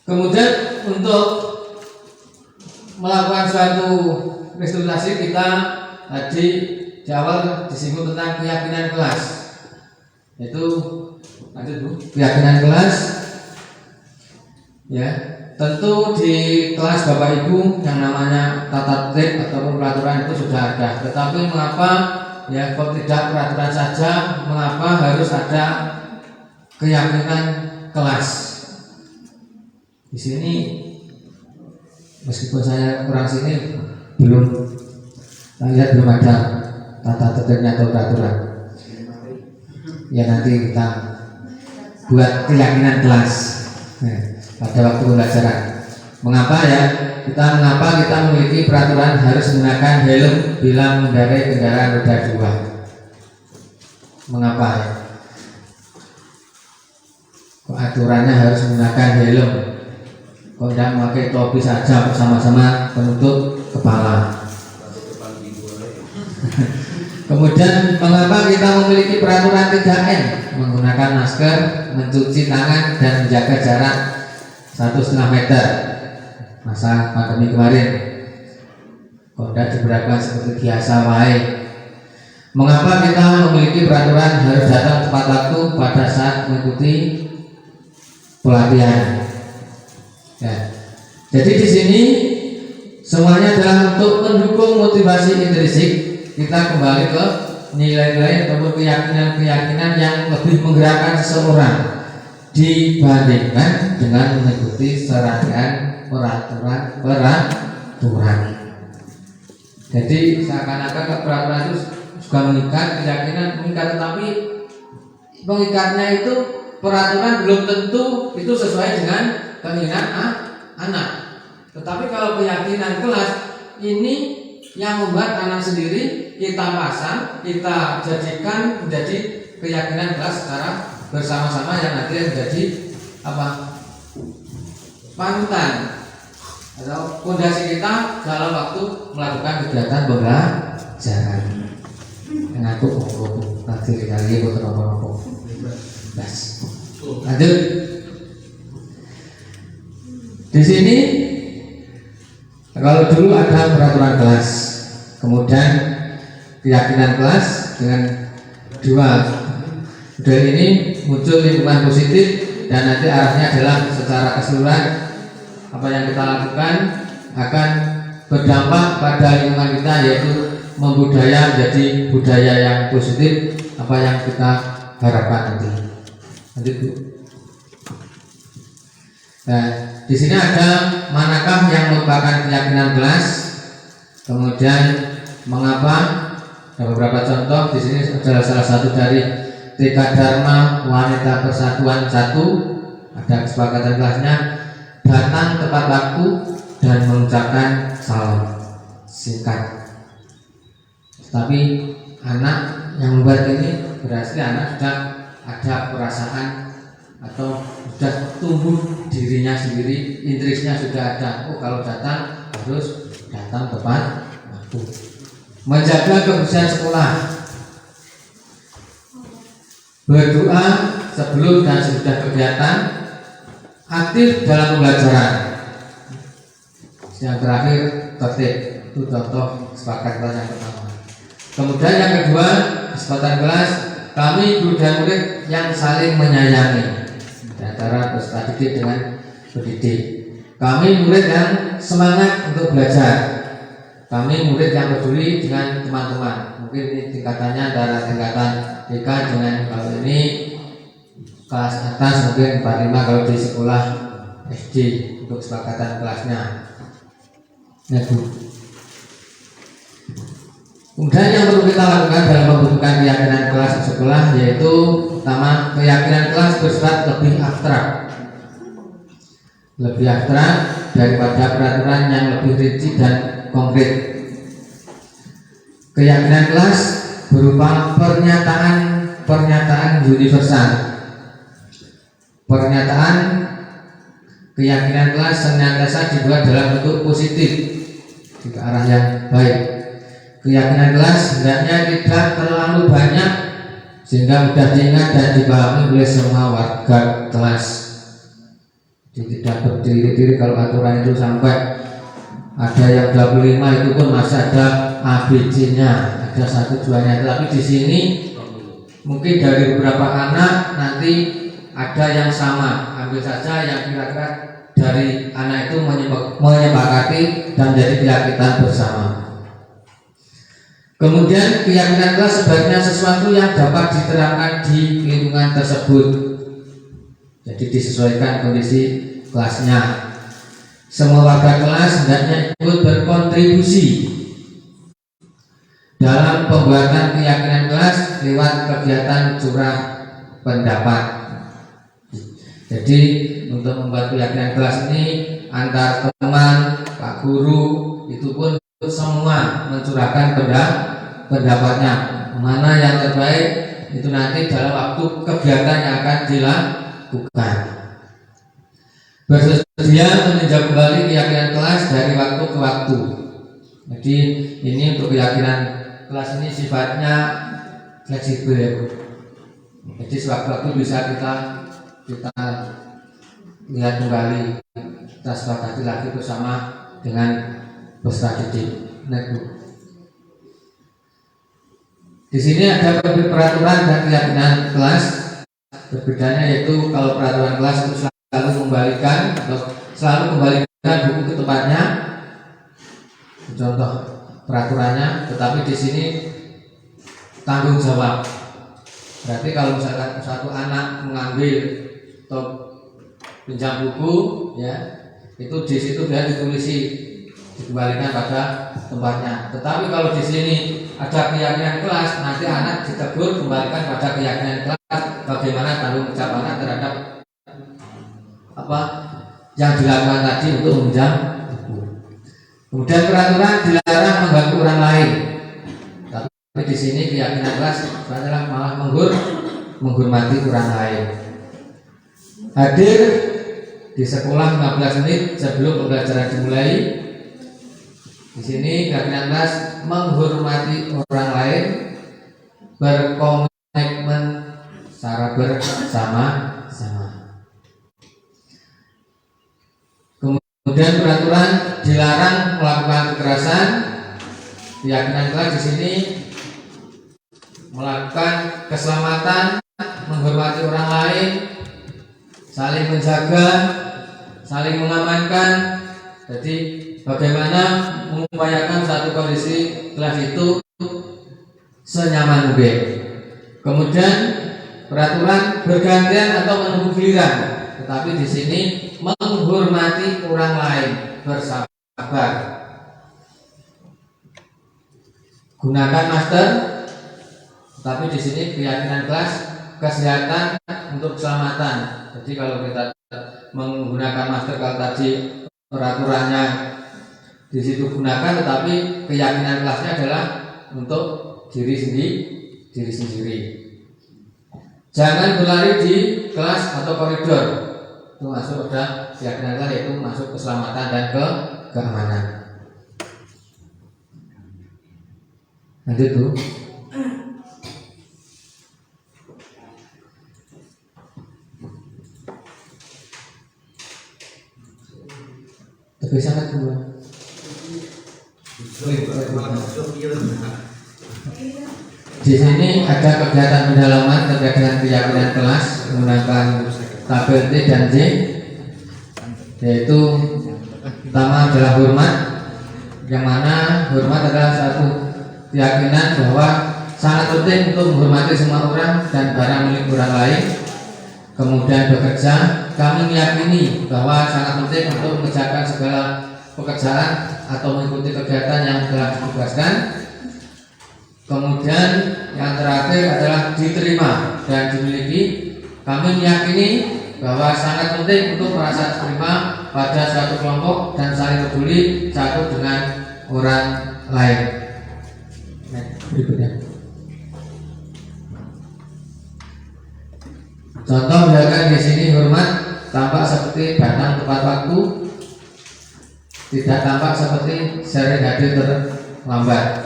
Kemudian untuk melakukan suatu restrukturisasi kita tadi di awal disinggung tentang keyakinan kelas. Yaitu lanjut Bu, keyakinan kelas. Ya, tentu di kelas Bapak Ibu yang namanya tata tertib ataupun peraturan itu sudah ada. Tetapi mengapa ya kok tidak peraturan saja? Mengapa harus ada keyakinan kelas? Di sini meskipun saya kurang sini belum lihat belum ada tata tertibnya atau peraturan. Ya nanti kita buat keyakinan kelas. Nah, pada waktu pembelajaran. Mengapa kita memiliki peraturan harus menggunakan helm bila mengendarai kendaraan roda 2? Mengapa ya? Kok aturannya harus menggunakan helm? Kok tidak memakai topi saja bersama-sama penutup kepala? Kemudian mengapa kita memiliki peraturan 3M? Menggunakan masker, mencuci tangan, dan menjaga jarak 1,5 meter masa pandemi kemarin. Kok tidak diberlakukan seperti biasa wae? Mengapa kita memiliki peraturan harus datang tepat waktu pada saat mengikuti pelatihan? Ya. Jadi di sini semuanya adalah untuk mendukung motivasi intrinsik. Kita kembali ke nilai-nilai ataupun keyakinan-keyakinan yang lebih menggerakkan seseorang dibandingkan dengan mengikuti serangkaian peraturan. Jadi seakan-akan peraturan itu juga mengikat, keyakinan mengikat, tetapi mengikatnya itu peraturan belum tentu itu sesuai dengan keinginan anak. Tetapi kalau keyakinan kelas ini yang membuat anak sendiri kita pasang, kita jadikan menjadi keyakinan kelas secara bersama-sama yang nanti menjadi panutan atau fondasi kita dalam waktu melakukan kegiatan pembelajaran. Ngantuk nanti kali apa. Lanjut. Di sini kalau dulu ada peraturan kelas, kemudian keyakinan kelas dengan dua model ini muncul lingkungan positif dan nanti arahnya adalah secara keseluruhan apa yang kita lakukan akan berdampak pada lingkungan kita, yaitu membudaya menjadi budaya yang positif apa yang kita harapkan nanti. Lanjut Bu. Nah, di sini ada manakah yang merupakan keyakinan kelas, kemudian mengapa? Ada beberapa contoh. Di sini adalah salah satu dari Tika Dharma Wanita Persatuan 1. Ada kesepakatan kelasnya, datang tepat waktu dan mengucapkan salam singkat. Tapi anak yang membuat ini berarti anak sudah ada perasaan atau sudah tumbuh dirinya sendiri, intrinsnya sudah ada. Oh, kalau datang harus datang tepat waktu. Menjaga kebersihan sekolah, berdoa sebelum dan sesudah kegiatan, aktif dalam pembelajaran. Yang terakhir tertib. Itu contoh kesepakatan kelas yang pertama. Kemudian yang kedua, kesepakatan kelas, kami guru dan murid yang saling menyayangi. Antara peserta didik dengan pendidik. Kami murid yang semangat untuk belajar. Kami murid yang peduli dengan teman-teman. Mungkin ini tingkatannya antara tingkatan TK dengan kalau ini kelas atas mungkin 45 kalau di sekolah SD untuk kesepakatan kelasnya. Ya Bu. Kemudian yang perlu kita lakukan dalam pembentukan keyakinan kelas sekolah yaitu pertama, keyakinan kelas bersifat lebih abstrak daripada peraturan yang lebih rinci dan konkret. Keyakinan kelas berupa pernyataan universal, pernyataan keyakinan kelas senantiasa dibuat dalam bentuk positif ke arah yang baik. Keyakinan kelas hendaknya tidak terlalu banyak sehingga mudah diingat dan dipahami oleh semua warga kelas. Jadi tidak berdiri-diri kalau aturan itu sampai ada yang 25 itu pun masih ada ABC-nya, ada 1-2-nya. Tapi di sini mungkin dari beberapa anak nanti ada yang sama. Ambil saja yang kira-kira dari anak itu menyepakati dan menjadi keyakinan bersama. Kemudian keyakinan kelas sebaiknya sesuatu yang dapat diterapkan di lingkungan tersebut. Jadi disesuaikan kondisi kelasnya. Semua warga kelas hendaknya ikut berkontribusi dalam pembuatan keyakinan kelas lewat kegiatan curah pendapat. Jadi untuk membuat keyakinan kelas ini antar teman, pak guru itu pun semua mencurahkan pendapatnya. Mana yang terbaik itu nanti dalam waktu kegiatan yang akan dilakukan. Bersedia meninjau kembali keyakinan kelas dari waktu ke waktu. Jadi ini untuk keyakinan kelas ini sifatnya fleksibel. Jadi sewaktu-waktu bisa kita lihat kembali, kita sepakati lagi bersama dengan peserta didik. Di sini ada peraturan dan keyakinan kelas. Berbedanya yaitu kalau peraturan kelas itu selalu kembalikan buku ke tempatnya, contoh peraturannya, tetapi di sini tanggung jawab. Berarti kalau misalkan satu anak mengambil atau pinjam buku, ya itu di situ dia ditulisi dikembalikan pada tempatnya. Tetapi kalau di sini ada keyakinan kelas, nanti anak ditegur kembalikan pada keyakinan kelas. Bagaimana tanggung jawab anak terhadap apa yang dilakukan tadi untuk meminjam buku. Kemudian peraturan dilarang mengganggu orang lain. Tapi di sini keyakinan kelas adalah malah menghormati orang lain. Hadir di sekolah 15 menit sebelum pembelajaran dimulai. Di sini keyakinan kelas menghormati orang lain, berkomitmen secara bersama-sama. Kemudian peraturan dilarang melakukan kekerasan. Keyakinan kelas di sini melakukan keselamatan, menghormati orang lain, saling menjaga, saling mengamankan. Jadi bagaimana mengupayakan satu kondisi kelas itu senyaman mungkin. Kemudian peraturan bergantian atau menunggu giliran, tetapi di sini menghormati orang lain, bersabar. Gunakan masker, tetapi di sini keyakinan kelas kesehatan untuk keselamatan. Jadi kalau kita menggunakan masker, kalau tadi peraturannya di situ gunakan, tetapi keyakinan kelasnya adalah untuk diri sendiri. Jangan berlari di kelas atau koridor. Itu masuk pada keyakinan kelas, yaitu masuk keselamatan dan keamanan. Lanjut tuh. Tapi sangat dua. Di sini ada kegiatan pendalaman terkait dengan keyakinan kelas menggunakan tabel T dan J, yaitu pertama adalah hormat, yang mana hormat adalah satu keyakinan bahwa sangat penting untuk menghormati semua orang dan barang milik orang lain. Kemudian bekerja, kami meyakini bahwa sangat penting untuk mengerjakan segala pekerjaan atau mengikuti kegiatan yang telah ditugaskan. Kemudian yang terakhir adalah diterima dan dimiliki. Kami meyakini bahwa sangat penting untuk merasa terima pada suatu kelompok dan saling peduli satu dengan orang lain. Berikutnya. Contoh misalkan di sini hormat, tampak seperti datang tepat waktu, tidak tampak seperti sering hadir terlambat.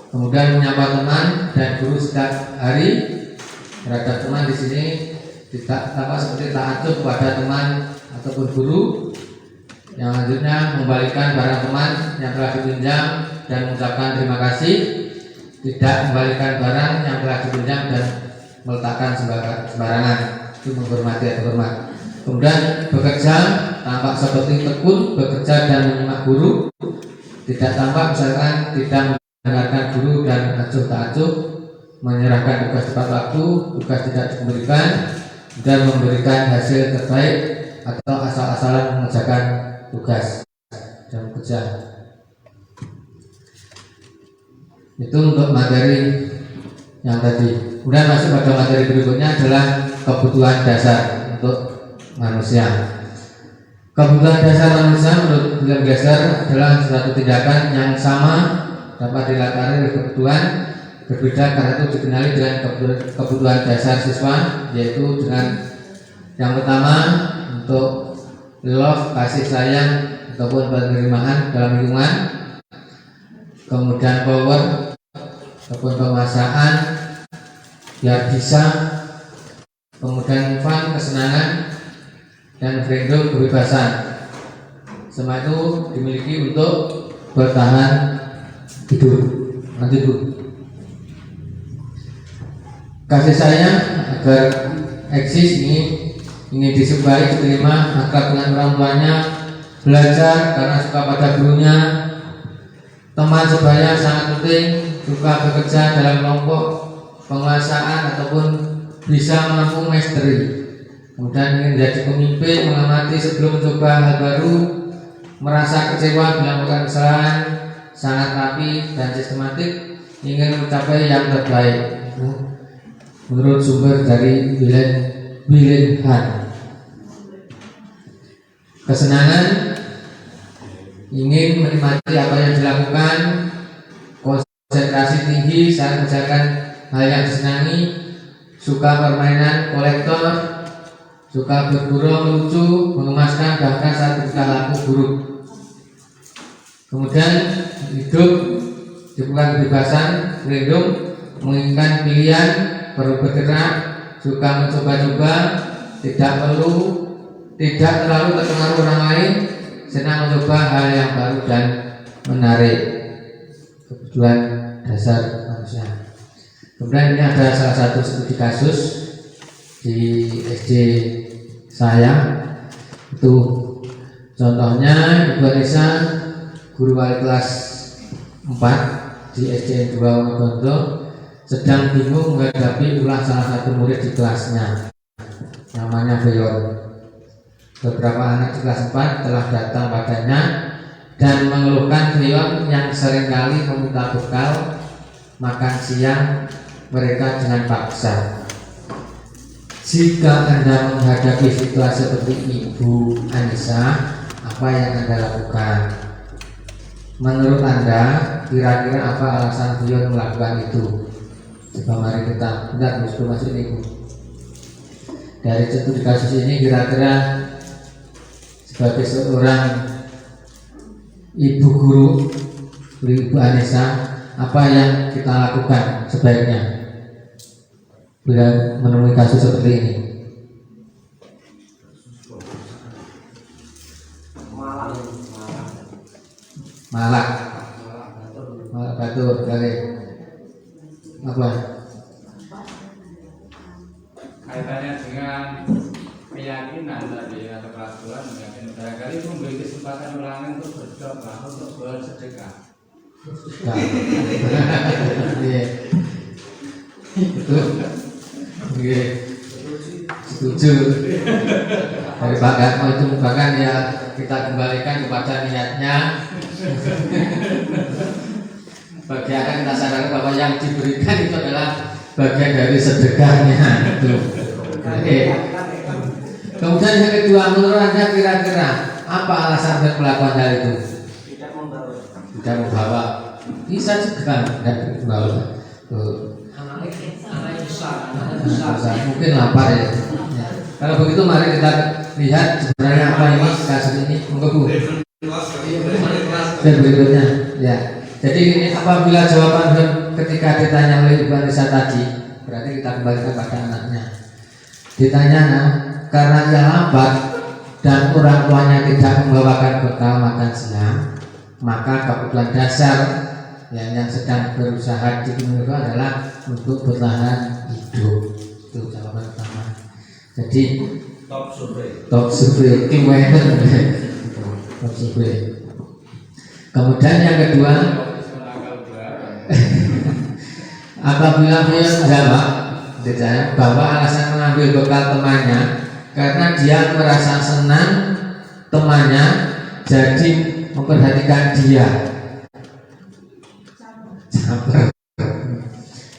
Kemudian menyapa teman dan guru setiap hari. Terhadap teman di sini tidak tampak seperti ta'assub kepada teman ataupun guru. Yang selanjutnya mengembalikan barang teman yang telah dipinjam dan mengucapkan terima kasih. Tidak membalikan barang yang telah dipinjam dan meletakkan sembarangan. Itu menghormati atau hormat. Kemudian bekerja tampak seperti tekun bekerja dan menyimak guru. Tidak tampak misalkan tidak mendengarkan guru dan acuh tak acuh, menyerahkan tugas tepat waktu, tugas tidak diberikan, dan memberikan hasil terbaik atau asal-asalan mengerjakan tugas dan kerja. Itu untuk materi yang tadi. Kemudian masuk pada materi berikutnya adalah kebutuhan dasar untuk manusia. Kebutuhan dasar manusia menurut William Glasser adalah suatu tindakan yang sama dapat dilakukan oleh kebutuhan berbeda karena itu dikenali dengan kebutuhan dasar siswa, yaitu dengan yang pertama untuk love, kasih sayang ataupun penerimaan dalam lingkungan, kemudian power ataupun penguasaan biar bisa, kemudian fun, kesenangan, dan freedom, kebebasan. Semua itu dimiliki untuk bertahan hidup. Nanti dulu kasih sayang agar eksis ini ingin disukai, diterima, akrab dengan orang tuanya, belajar karena suka pada gurunya, teman sebaya sangat penting, suka bekerja dalam kelompok, penguasaan ataupun bisa mampu mastery, kemudian ingin menjadi pemimpin, mengamati sebelum mencoba hal baru, merasa kecewa bila melakukan kesalahan, sangat rapi dan sistematik, ingin mencapai yang terbaik. Menurut sumber dari Wilhelm Hahn. Kesenangan, ingin menikmati apa yang dilakukan, konsentrasi tinggi saat mengerjakan hal yang disenangi, suka permainan kolektor, suka bergurau, lucu, mengemaskan bahkan saat bertingkah laku buruk. Kemudian hidup dibuka kebebasan, freedom, menginginkan pilihan, perlu bergerak, suka mencoba-coba, tidak terlalu terpengaruh orang lain, senang mencoba hal yang baru dan menarik. Kebutuhan dasar manusia. Kemudian ini ada salah satu studi kasus di SD saya. Itu contohnya Ibu Anissa, guru wali kelas 4 di SD 2 Wonogondo, sedang bingung menghadapi ulah salah satu murid di kelasnya, namanya Beyon. Beberapa anak di kelas 4 telah datang padanya dan mengeluhkan Beyon yang seringkali meminta bekal makan siang mereka dengan paksa. Jika Anda menghadapi situasi seperti Ibu Anissa, apa yang Anda lakukan? Menurut Anda, kira-kira apa alasan Beyon melakukan itu? Coba mari kita bentar sebelum masuk ini, Bu. Dari studi kasus ini kira-kira sebagai seorang ibu guru, Ibu Anissa, apa yang kita lakukan sebaiknya bila menemui kasus seperti ini? Malak batur dari apa? Kaitannya dengan keyakinan tadi atau keraguan, mungkin barangkali itu memberi kesempatan orang untuk berdoa, untuk bersedekah. Betul. Setuju. Dari bahkan itu bahkan ya kita kembalikan kepada niatnya. Bagian kita sadar bahwa yang diberikan itu adalah bagian dari sedekahnya. Oke. Kemudian yang kedua, menurut Anda kira-kira apa alasan dan melakukan hal itu? Tidak membawa. Bisa juga tidak membawa. Mungkin lapar ya. Kalau begitu mari kita lihat sebenarnya apa ini kasus ini, monggo Bu. Dan berikutnya, ya. Jadi ini apabila jawaban ketika ditanya oleh Ibu Anissa tadi, berarti kita kembalikan pada anaknya. Ditanya, nah, karena ia lambat dan orang tuanya tidak membawakan bekal makan siang, maka kebutuhan dasar yang sedang berusaha dipenuhi adalah untuk bertahan hidup. Itu jawaban pertama. Jadi top survei, top survei. Kemudian yang kedua, apabila dia menjawab bahwa alasan mengambil bekal temannya karena dia merasa senang temannya jadi memperhatikan dia.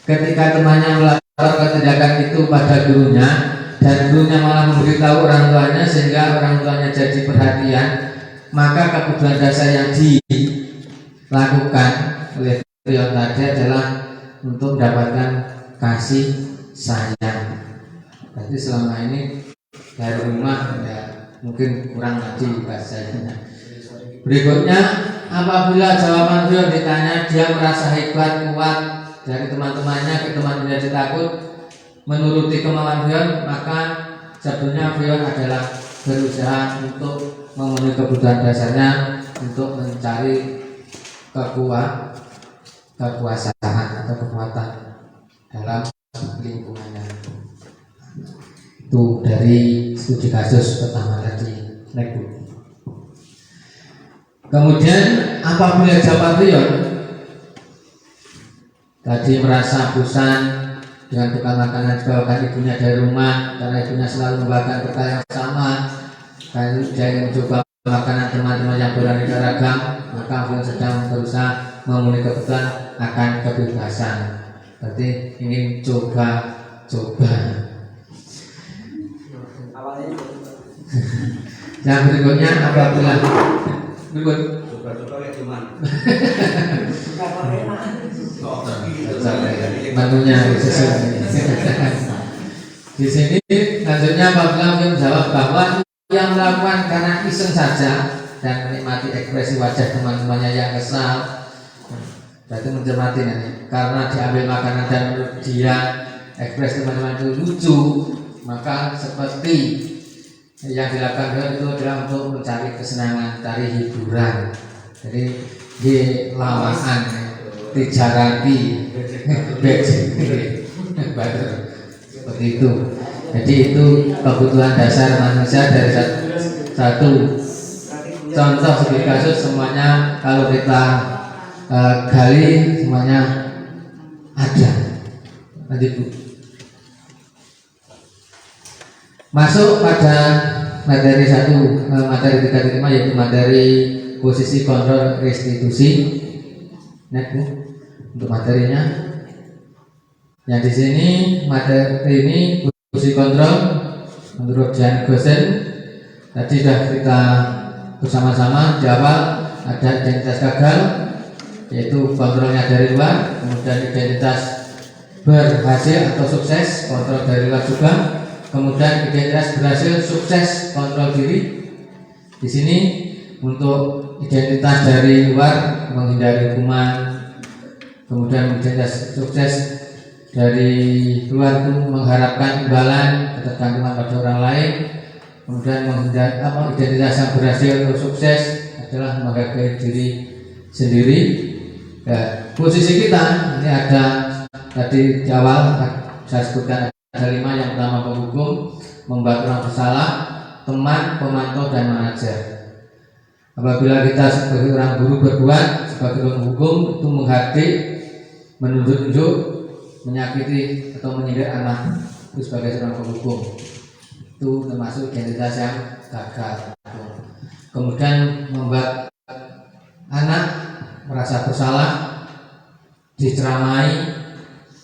Ketika temannya melaporkan tindakan itu pada gurunya dan gurunya malah memberitahu orang tuanya sehingga orang tuanya jadi perhatian, maka kebutuhan dasar yang dilakukan oleh beliau tadi adalah untuk mendapatkan kasih sayang. Berarti selama ini dari rumah ya mungkin kurang tadi bahasanya. Berikutnya, apabila jawaban beliau ditanya dia merasa hebat, kuat dari teman-temannya, ke teman menjadi takut menuruti kemauan beliau, maka sebenarnya beliau adalah berusaha untuk memenuhi kebutuhan dasarnya untuk mencari kekuasaan atau kekuatan dalam lingkungannya. Itu dari studi kasus pertama tadi. Next. Kemudian apabila jawaban beliau tadi merasa bosan dengan bekal makanan dibawakan ibunya dari rumah karena ibunya selalu membawakan bekal yang sama, dan dia ingin mencoba makanan teman-teman yang beraneka ragam, maka beliau sedang berusaha memenuhi kebutuhan akan kebebasan. Berarti ingin coba-coba. Yang berikutnya apabila coba-coba kayak cuman menunya sesuai. Di sini lanjutnya apabila menjawab bahwa yang melakukan karena iseng saja dan menikmati ekspresi wajah teman-temannya yang kesal, berarti mencermati nanti karena diambil makanan dan menurut dia ekspresi teman-teman itu lucu, maka seperti yang dilakukan itu adalah untuk mencari kesenangan, cari hiburan. Jadi di lawakan, tijarati, seperti itu. Jadi itu kebutuhan dasar manusia dari satu contoh studi kasus semuanya kalau kita gali semuanya ada. Nanti Bu. Masuk pada materi 1, materi 3.5 yaitu materi posisi kontrol restitusi. Next Bu. Untuk materinya. Yang di sini materi ini posisi kontrol menurut Jan Gosen tadi sudah kita bersama-sama di awal ada identitas gagal yaitu kontrolnya dari luar, kemudian identitas berhasil atau sukses kontrol dari luar juga, kemudian identitas berhasil sukses kontrol diri. Di sini untuk identitas dari luar menghindari hukuman, kemudian identitas sukses dari luar itu mengharapkan imbalan ketergantungan pada orang lain, kemudian menghindari identitas yang berhasil atau sukses adalah menghargai diri sendiri. Ya, posisi kita ini ada tadi di awal saya sebutkan ada 5. Yang pertama penghukum, membuat orang bersalah, teman, pemantau dan manajer. Apabila kita sebagai orang guru berbuat sebagai penghukum itu menghardik, menunjuk-nunjuk, menyakiti atau menyindir anak itu sebagai seorang penghukum, itu termasuk identitas yang gagal. Kemudian membuat anak merasa bersalah, diceramai,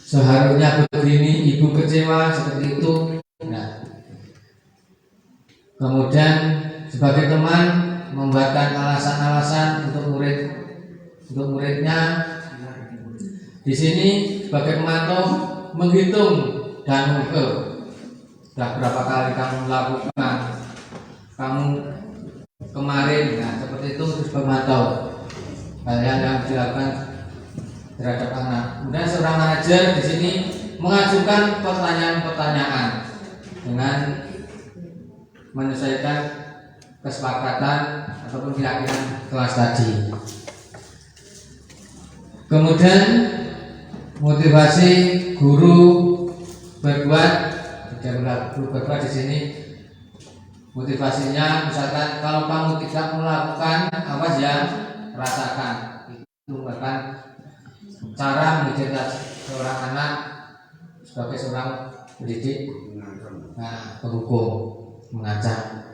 seharusnya begini, ibu kecewa seperti itu. Nah, kemudian sebagai teman membuatkan alasan-alasan untuk muridnya. Di sini sebagai pemantau menghitung dan mengukur sudah berapa kali kamu melakukan kamu kemarin, nah seperti itu terus memantau hal yang dilakukan terhadap anak. Kemudian seorang manajer di sini mengajukan pertanyaan-pertanyaan dengan menyesuaikan kesepakatan ataupun keyakinan kelas tadi. Kemudian motivasi guru berbuat, guru berbuat di sini motivasinya misalkan kalau kamu tidak melakukan apa yang rasakan, itu merupakan cara mendidik seorang anak sebagai seorang pendidik, penghukum, mengancam.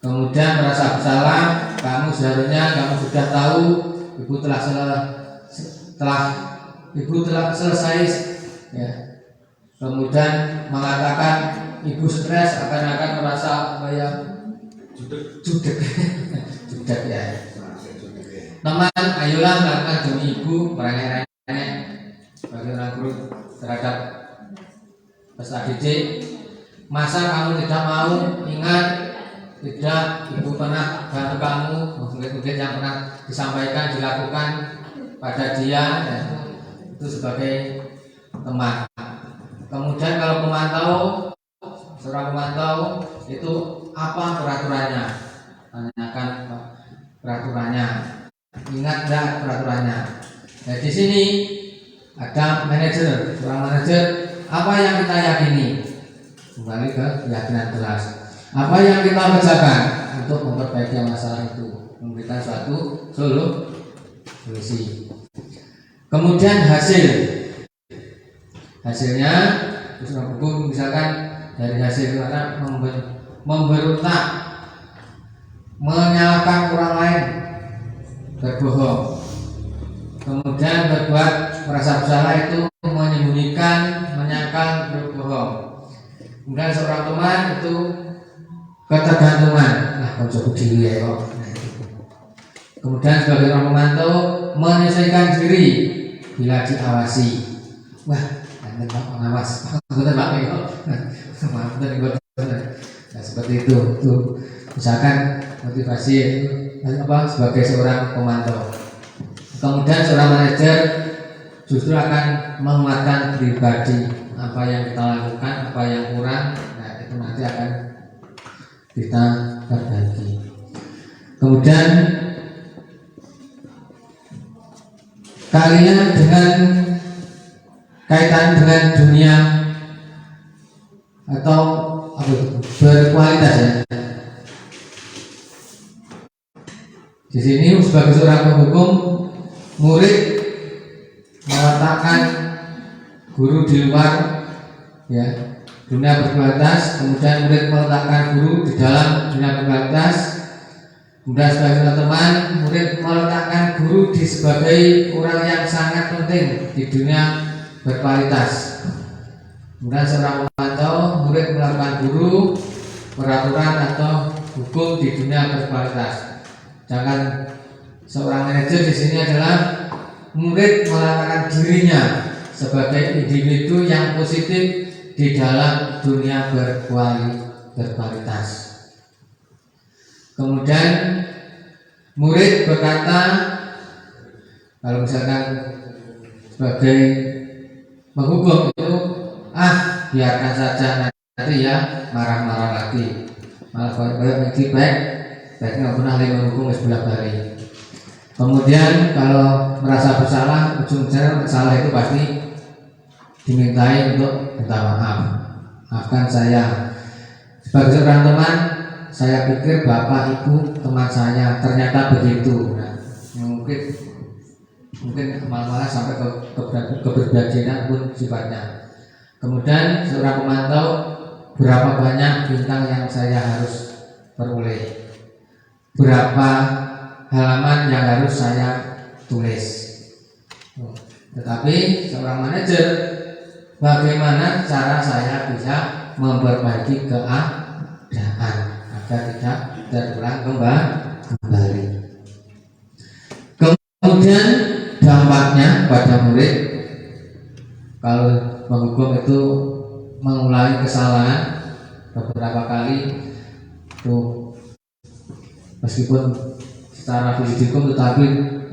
Kemudian merasa bersalah, kamu sudah tahu ibu telah selesai, ya. Kemudian mengatakan ibu stres akan merasa judek judek ya. Teman, ayolah melakukan demi ibu, merengek-rengek bagi orang guru terhadap peserta didik. Masa kamu tidak mau? Ingat, tidak, ibu pernah bantu kamu, mungkin yang pernah disampaikan dilakukan pada dia, ya, itu sebagai teman. Kemudian kalau seorang pemantau itu apa peraturannya? Tanyakan peraturannya. Ingat enggak peraturannya? Nah, di sini ada manajer, seorang manajer, apa yang kita yakini? Kembali ke keyakinan kelas. Apa yang kita kerjakan untuk memperbaiki masalah itu, memberikan suatu solusi. Kemudian hasilnya, usul hukum misalkan dari hasil mana memberontak, menyalahkan orang lain, berbohong, kemudian berbuat merasa bersalah itu menyembunyikan, menyangkal, berbohong. Kemudian seorang teman itu ketergantungan, konsumsi diri ya kok. Kemudian sebagai orang pemantau menyesuaikan diri bila diawasi. Wah, anda pengawas, betul Pak Eko. Maaf, betul. Nah, seperti itu. Tuh, misalkan motivasi itu sebagai seorang pemantau. Kemudian seorang manajer justru akan menguatkan pribadi, apa yang kita lakukan, apa yang kurang, nah itu nanti akan kita berbagi. Kemudian kalian dengan kaitan dengan dunia atau berkualitas ya. Di sini sebagai seorang penghukum, murid meletakkan guru di luar ya, dunia berkualitas, kemudian murid meletakkan guru di dalam dunia berkualitas. Kemudian sebagai teman, murid meletakkan guru sebagai orang yang sangat penting di dunia berkualitas. Kemudian seorang pemantau, murid melakukan guru peraturan atau hukum di dunia berkualitas. Jangan seorang manajer di sini adalah murid meletakkan dirinya sebagai individu yang positif di dalam dunia berkualitas. Kemudian murid berkata, kalau misalkan sebagai penghukum itu, biarkan saja nanti ya marah-marah lagi, malah banyak feedback, baiknya nggak pernah lagi menghukum sebelah balik. Kemudian kalau merasa bersalah, ujung-ujungnya salah itu pasti dimintai untuk minta maaf. Maafkan saya. Sebagai seorang teman, saya pikir bapak ibu teman saya ternyata begitu. Nah, mungkin malah sampai keberbedaan pun sifatnya. Kemudian seorang pemantau, berapa banyak bintang yang saya harus peroleh, berapa halaman yang harus saya tulis. Tetapi seorang manajer, bagaimana cara saya bisa memperbaiki keadaan agar tidak terulang kembali. Kemudian dampaknya pada murid, kalau penghukum itu mengulangi kesalahan beberapa kali, tuh meskipun secara fizikum tetapi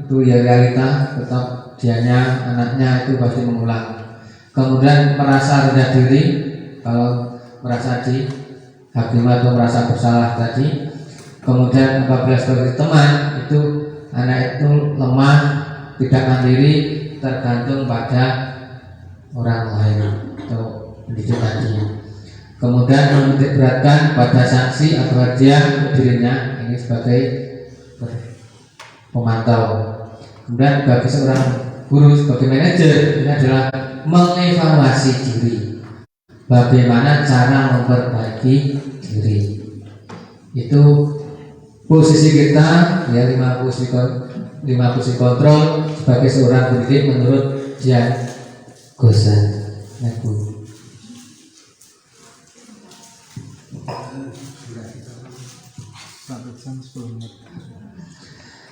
itu ya realita, tetap dianya anaknya itu pasti mengulang. Kemudian merasa rendah diri, kalau merasa dihakimi atau merasa bersalah tadi. Kemudian apabila sebagai teman itu anak itu lemah, tidak mandiri, tergantung pada orang lain atau pendidik tadi. Kemudian menitik beratkan pada sanksi atau hadiah dirinya ini sebagai pemantau. Kemudian bagi seorang guru sebagai manajer ini adalah mengevaluasi diri, bagaimana cara memperbaiki diri. Itu posisi kita ya, 5 posisi kontrol sebagai seorang pendidik menurut Dian Gosan.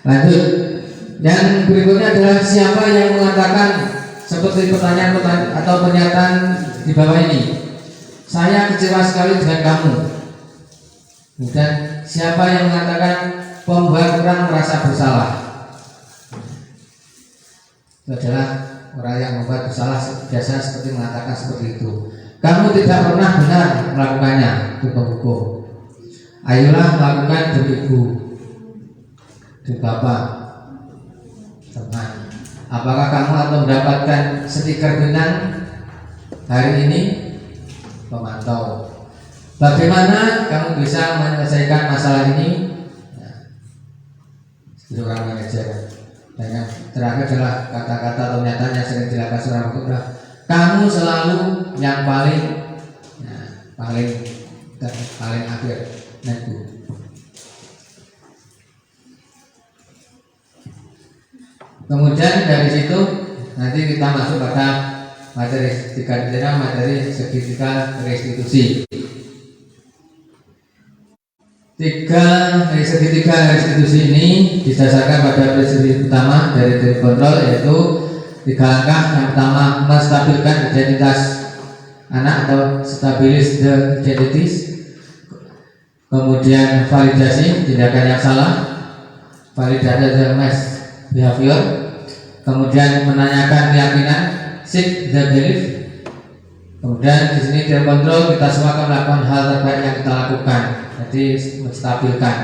Lanjut, yang berikutnya adalah siapa yang mengatakan seperti pertanyaan atau pernyataan di bawah ini, saya kecewa sekali dengan kamu. Dan siapa yang mengatakan pembuat orang merasa bersalah? Itu adalah orang yang membuat bersalah biasanya seperti mengatakan seperti itu. Kamu tidak pernah benar melakukannya, itu penghukum. Ayolah lakukan demi ibu, demi bapak, teman. Apakah kamu akan mendapatkan stiker bintang hari ini? Pemantau. Bagaimana kamu bisa menyelesaikan masalah ini? Itu orang manajer. Dan yang terakhir adalah kata-kata atau pernyataan yang sering dilakukan seorang guru. Kamu selalu yang paling akhir. Kemudian dari situ nanti kita masuk pada materi segitiga restitusi. Segitiga restitusi ini didasarkan pada prinsip utama dari teori kontrol, yaitu 3 langkah. Yang pertama, menstabilkan identitas anak atau stabilis the identities. Kemudian validasi tindakan yang salah, validasi the misbehavior. Kemudian menanyakan keyakinan, seek the belief. Kemudian di sini dalam kontrol kita semua akan melakukan hal terbaik yang kita lakukan, jadi menstabilkan.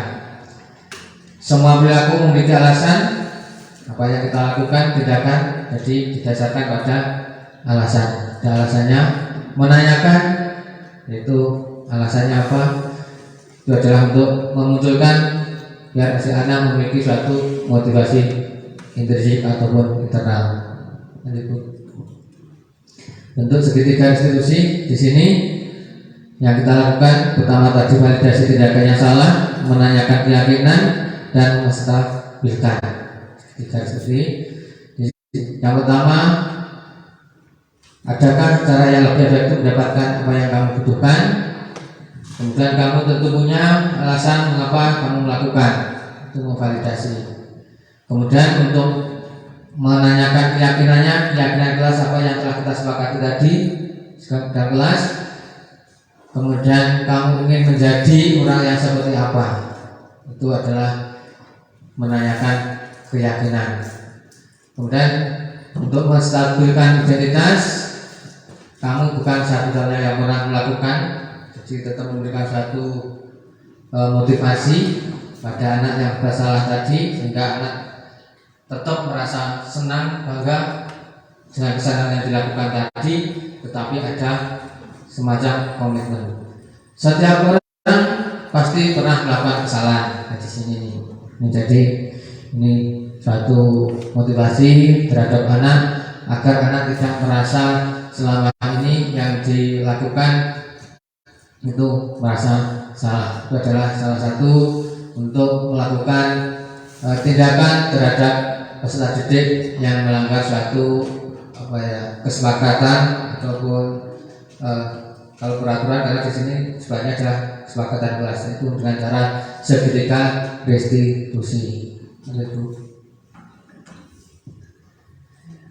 Semua perilaku memiliki alasan, apa yang kita lakukan tindakan, jadi didasarkan pada alasan. Dan alasannya menanyakan, yaitu alasannya apa? Itu adalah untuk memunculkan biar si anak memiliki suatu motivasi intrinsik ataupun internal. Bentuk segitiga restitusi di sini yang kita lakukan pertama tadi validasi tindakan yang salah, menanyakan keyakinan, dan menstabilkan. Segitiga restitusi. Yang pertama, adakah cara yang lebih efektif mendapatkan apa yang kamu butuhkan? Kemudian kamu tentu punya alasan mengapa kamu melakukan, itu memvalidasi. Kemudian untuk menanyakan keyakinan kelas apa yang telah kita sepakati tadi dalam kelas. Kemudian kamu ingin menjadi orang yang seperti apa, itu adalah menanyakan keyakinan. Kemudian untuk menstabilkan identitas, kamu bukan satu-satunya yang pernah melakukan, jadi tetap memberikan satu motivasi pada anak yang bersalah tadi, sehingga anak tetap merasa senang, bangga dengan kesalahan yang dilakukan tadi, tetapi ada semacam komitmen. Setiap orang pasti pernah melakukan kesalahan. Di sini nih, menjadi ini suatu motivasi terhadap anak agar anak tidak merasa selama ini yang dilakukan itu merasa salah. Itu adalah salah satu untuk melakukan tindakan terhadap peserta didik yang melanggar suatu kesepakatan ataupun kalau peraturan, karena di sini sebenarnya adalah kesepakatan kelas, itu dengan cara segitiga restitusi.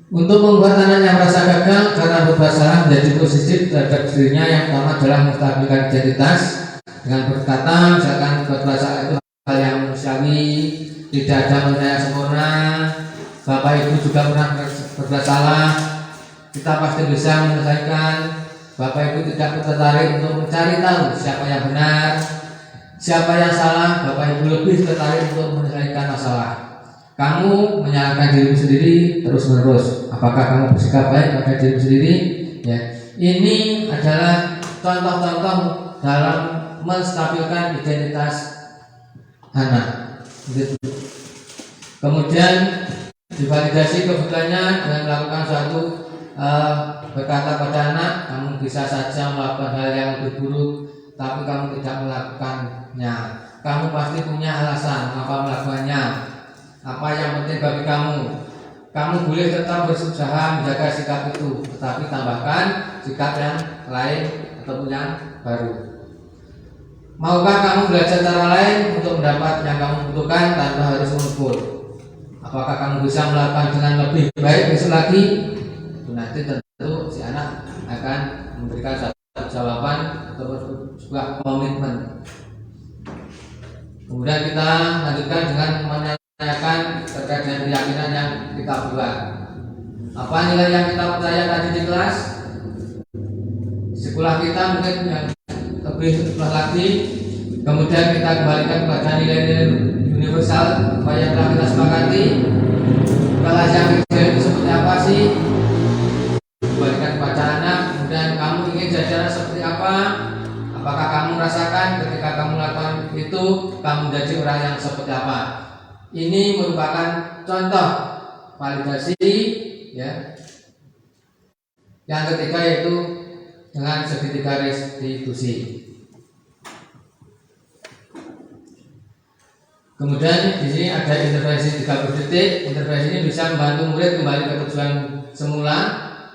Untuk membuat anak yang merasa gagal karena berbuat salah menjadi positif terhadap dirinya, yang pertama adalah menstabilkan identitas dengan berkata, misalkan berbuat salah itu hal yang manusiawi, tidak ada manusia yang sempurna. Bapak Ibu juga pernah berbuat salah, kita pasti bisa menyelesaikan. Bapak Ibu tidak tertarik untuk mencari tahu siapa yang benar, siapa yang salah. Bapak Ibu lebih tertarik untuk menyelesaikan masalah. Kamu menyalahkan dirimu sendiri terus menerus. Apakah kamu bersikap baik pada dirimu sendiri? Ya, ini adalah contoh-contoh dalam menstabilkan identitas anak. Gitu. Kemudian divalidasi kebutuhannya dengan melakukan suatu berkata pada anak, kamu bisa saja melakukan hal yang lebih buruk, tapi kamu tidak melakukannya. Kamu pasti punya alasan mengapa melakukannya. Apa yang penting bagi kamu? Kamu boleh tetap berusaha menjaga sikap itu, tetapi tambahkan sikap yang lain ataupun yang baru. Maukah kamu belajar cara lain untuk mendapat yang kamu butuhkan tanpa harus mengumpul? Apakah kamu bisa melakukan dengan lebih baik besok lagi? Itu nanti tentu si anak akan memberikan satu jawaban atau sebuah komitmen. Kemudian kita lanjutkan dengan menanyakan terkait dengan keyakinan yang kita buat. Apa nilai yang kita percaya tadi di kelas? Sekolah kita mungkin yang lebih sekolah lagi. Kemudian kita kembalikan kepada nilai-nilai universal apa yang telah kita sepakati. Kelas yang kecil itu seperti apa sih? Kembalikan kepada anak. Kemudian kamu ingin jajaran seperti apa? Apakah kamu merasakan ketika kamu melakukan itu kamu menjadi orang yang seperti apa? Ini merupakan contoh validasi, ya. Yang ketiga yaitu dengan segitiga restitusi. Kemudian di sini ada intervensi 30 detik. Intervensi ini bisa membantu murid kembali ke tujuan semula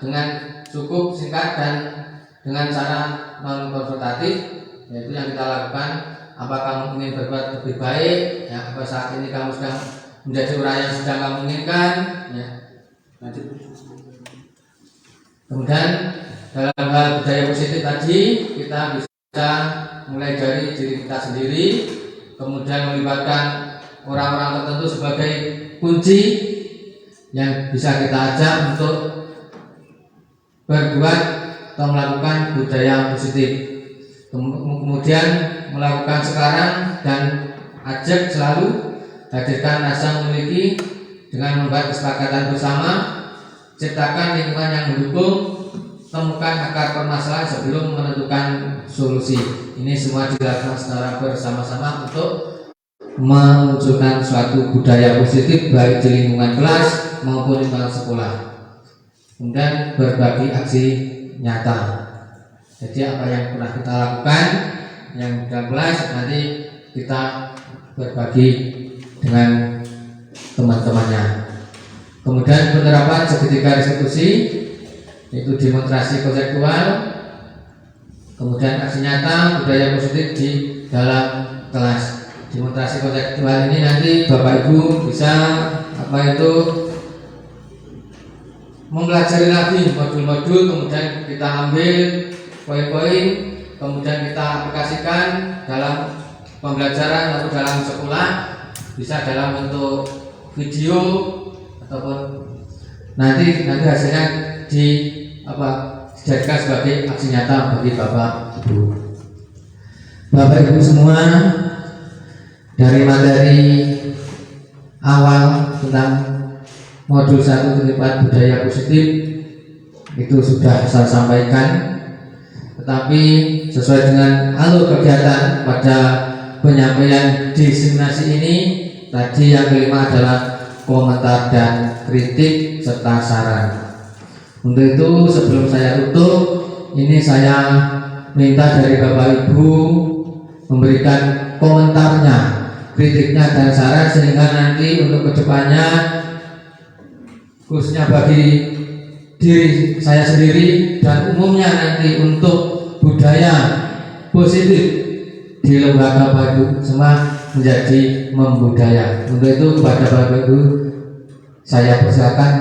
dengan cukup singkat dan dengan cara non konfrontatif, yaitu yang kita lakukan. Apa kamu ingin berbuat lebih baik? Ya, apa saat ini kamu sedang menjadi orang yang sedang kamu inginkan? Ya. Kemudian dalam hal budaya positif tadi kita bisa mulai dari diri kita sendiri, kemudian melibatkan orang-orang tertentu sebagai kunci yang bisa kita ajak untuk berbuat atau melakukan budaya positif. Kemudian melakukan sekarang dan ajak selalu hadirkan rasa memiliki dengan membuat kesepakatan bersama, ciptakan lingkungan yang mendukung, temukan akar permasalahan sebelum menentukan solusi. Ini semua dilakukan secara bersama-sama untuk memunculkan suatu budaya positif baik di lingkungan kelas maupun lingkungan sekolah. Kemudian berbagi aksi nyata. Jadi apa yang pernah kita lakukan yang dalam kelas nanti kita berbagi dengan teman-temannya. Kemudian penerapan segitiga restitusi, yaitu demonstrasi konseptual, kemudian aksi nyata, budaya positif di dalam kelas. Demonstrasi konseptual ini nanti Bapak Ibu bisa mempelajari lagi modul-modul, kemudian kita ambil poin-poin, kemudian kita aplikasikan dalam pembelajaran atau dalam sekolah, bisa dalam bentuk video ataupun nanti hasilnya dijadikan sebagai aksi nyata bagi Bapak Ibu. Bapak Ibu semua, dari materi awal tentang modul 1 tentang budaya positif itu sudah saya sampaikan, tetapi sesuai dengan alur kegiatan pada penyampaian diseminasi ini tadi yang kelima adalah komentar dan kritik serta saran. Untuk itu sebelum saya tutup, ini saya minta dari Bapak Ibu memberikan komentarnya, kritiknya dan saran, sehingga nanti untuk kedepannya khususnya bagi diri saya sendiri dan umumnya nanti untuk budaya positif di lembaga Bapak Ibu semua menjadi membudaya. Untuk itu kepada Bapak Ibu saya persilakan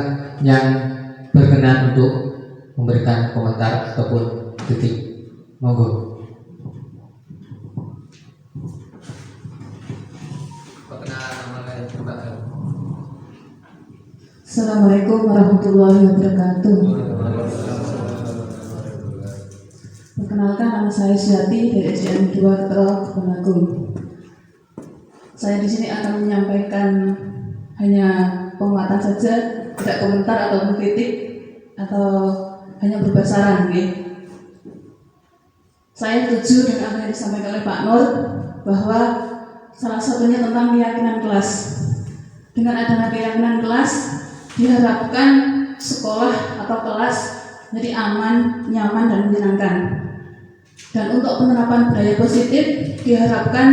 yang berkenan untuk memberikan komentar ataupun kritik. Monggo. Assalamualaikum warahmatullahi wabarakatuh. Perkenalkan, nama saya Syati dari SDN 2 Keterok, Kemenagung. Saya di sini akan menyampaikan hanya penguatan saja, tidak komentar atau kritik atau hanya berupa saran. Saya setuju dengan apa yang disampaikan oleh Pak Nur bahwa salah satunya tentang keyakinan kelas. Dengan adanya keyakinan kelas, diharapkan sekolah atau kelas menjadi aman, nyaman, dan menyenangkan. Dan untuk penerapan budaya positif, diharapkan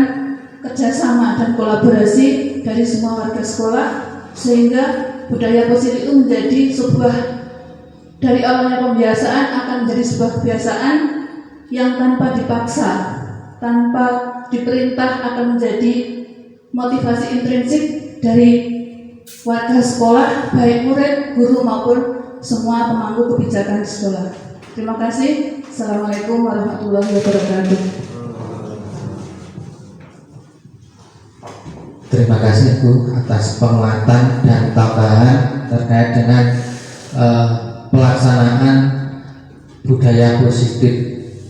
kerjasama dan kolaborasi dari semua warga sekolah, sehingga budaya positif itu menjadi sebuah, dari awalnya pembiasaan akan menjadi sebuah kebiasaan yang tanpa dipaksa, tanpa diperintah, akan menjadi motivasi intrinsik dari warga sekolah, baik murid, guru maupun semua pemangku kebijakan di sekolah. Terima kasih. Assalamualaikum warahmatullahi wabarakatuh. Terima kasih Bu atas penguatan dan tambahan terkait dengan pelaksanaan budaya positif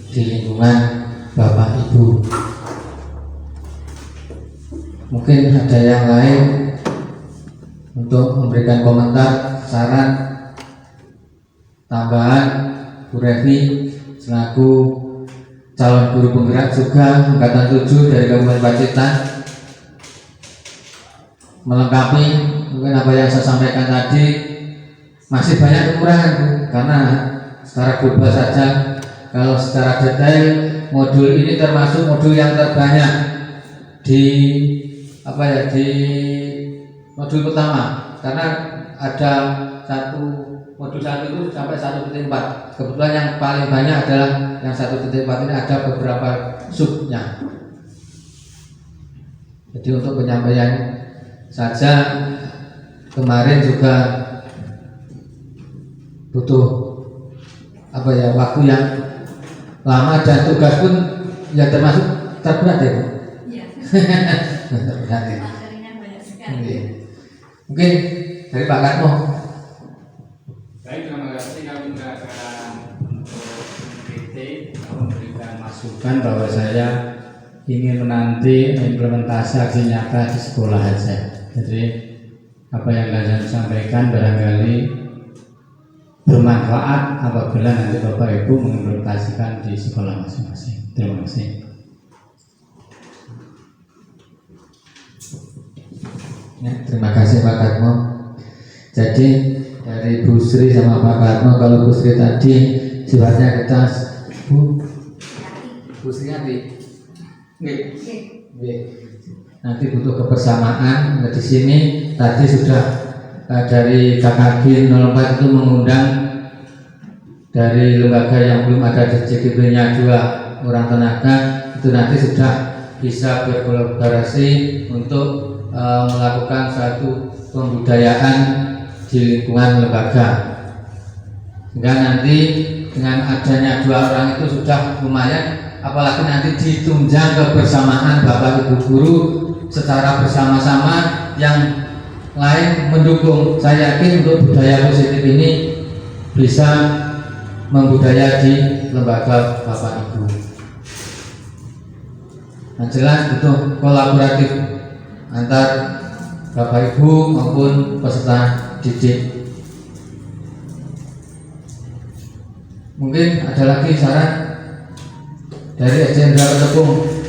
di lingkungan Bapak Ibu. Mungkin ada yang lain untuk memberikan komentar, saran, tambahan. Bu Revi selaku calon guru penggerak juga angkatan 7 dari Kabupaten Pacitan melengkapi mungkin apa yang saya sampaikan tadi. Masih banyak kekurangan Bu, karena secara global saja, kalau secara detail modul ini termasuk modul yang terbanyak di di modul pertama, karena ada modul 1 itu sampai 1.4. Kebetulan yang paling banyak adalah yang 1.4 ini, ada beberapa subnya. Jadi untuk penyampaian saja kemarin juga butuh waktu yang lama, dan tugas pun ya termasuk terberat ya Bu. Iya. Terberat ya. Materinya banyak sekali. Mungkin dari Pak Katmo. Baik, terima kasih. Kami juga akan untuk mengkritik atau memberikan masukan bahwa saya ingin menanti implementasi aksi nyata di sekolah aja. Jadi apa yang kalian sampaikan barangkali bermanfaat apabila nanti Bapak Ibu mengimplementasikan di sekolah masing-masing. Terima kasih. Ya, terima kasih Pak Katmo. Jadi dari Bu Sri sama Pak Katmo, kalau Bu Sri tadi sifatnya kita Bu Sri nanti butuh kebersamaan. Di sini tadi sudah dari KKB 04 itu mengundang dari lembaga yang belum ada di JGB-nya 2 orang tenaga, itu nanti sudah bisa berkolaborasi untuk melakukan suatu pembudayaan di lingkungan lembaga, sehingga nanti dengan adanya 2 orang itu sudah lumayan, apalagi nanti ditunjang kebersamaan Bapak Ibu guru secara bersama-sama, yang lain mendukung. Saya yakin untuk budaya positif ini bisa membudaya di lembaga Bapak Ibu. Nah, jelas butuh kolaboratif antar Bapak Ibu maupun peserta didik. Mungkin ada lagi saran dari SDN Tepung.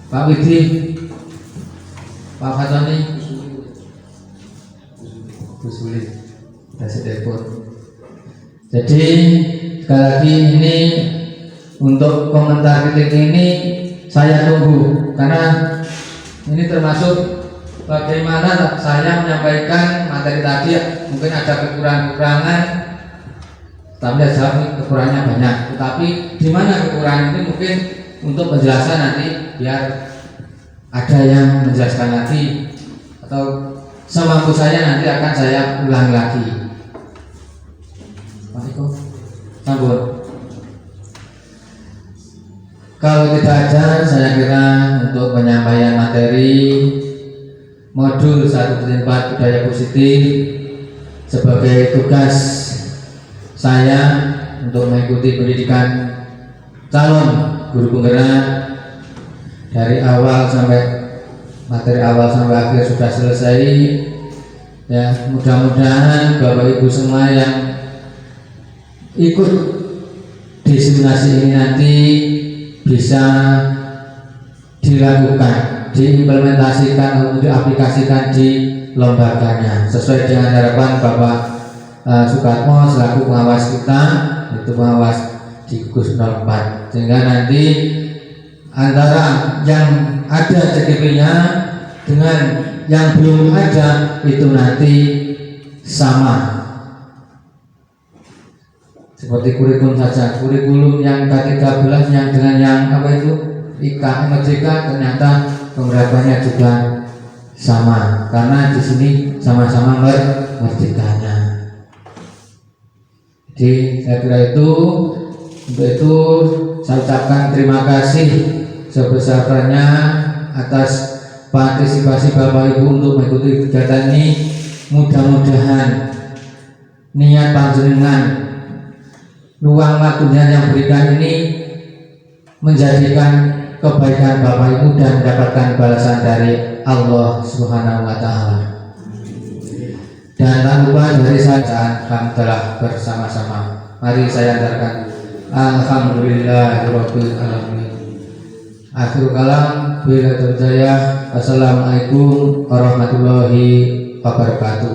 Pak Widi, Pak Fatoni, Bu Suli, kasih telepon. Jadi sekali lagi ini untuk komentar kritik ini saya tunggu, karena ini termasuk bagaimana saya menyampaikan materi tadi. Mungkin ada kekurangan, tapi kekurangannya banyak. Tetapi di mana kekurangan itu mungkin untuk penjelasan nanti biar ada yang menjelaskan lagi, atau semampu saya nanti akan saya ulang lagi. Pak Iko, sambut. Kalau tidak ada, saya kira untuk penyampaian materi modul 1.4 budaya positif sebagai tugas saya untuk mengikuti pendidikan calon guru penggerak dari awal sampai materi awal sampai akhir sudah selesai. Ya, mudah-mudahan Bapak Ibu semua yang ikut diseminasi ini nanti bisa dilakukan, diimplementasikan untuk diaplikasikan di lembaganya sesuai dengan harapan Bapak Soekarno selaku pengawas kita, itu pengawas di gugus 04, sehingga nanti antara yang ada CTP-nya dengan yang belum ada itu nanti sama seperti kurikulum saja. Kurikulum yang K13 yang dengan yang apa itu MJK ternyata penerapannya juga sama, karena di sini sama-sama merdekanya. Jadi saya kira itu, untuk itu saya ucapkan terima kasih sebesar-besarnya atas partisipasi Bapak Ibu untuk mengikuti kegiatan ini. Mudah-mudahan niat panjenengan, luang waktunya yang berikan ini menjadikan kebaikan Bapak Ibu dan mendapatkan balasan dari Allah Subhanahu wa Ta'ala. Dan tak lupa dari saya telah bersama-sama. Mari saya antarkan Alhamdulillahirabbil alamin. Akhirul kalam, bila terjaya. Wassalamualaikum warahmatullahi wabarakatuh.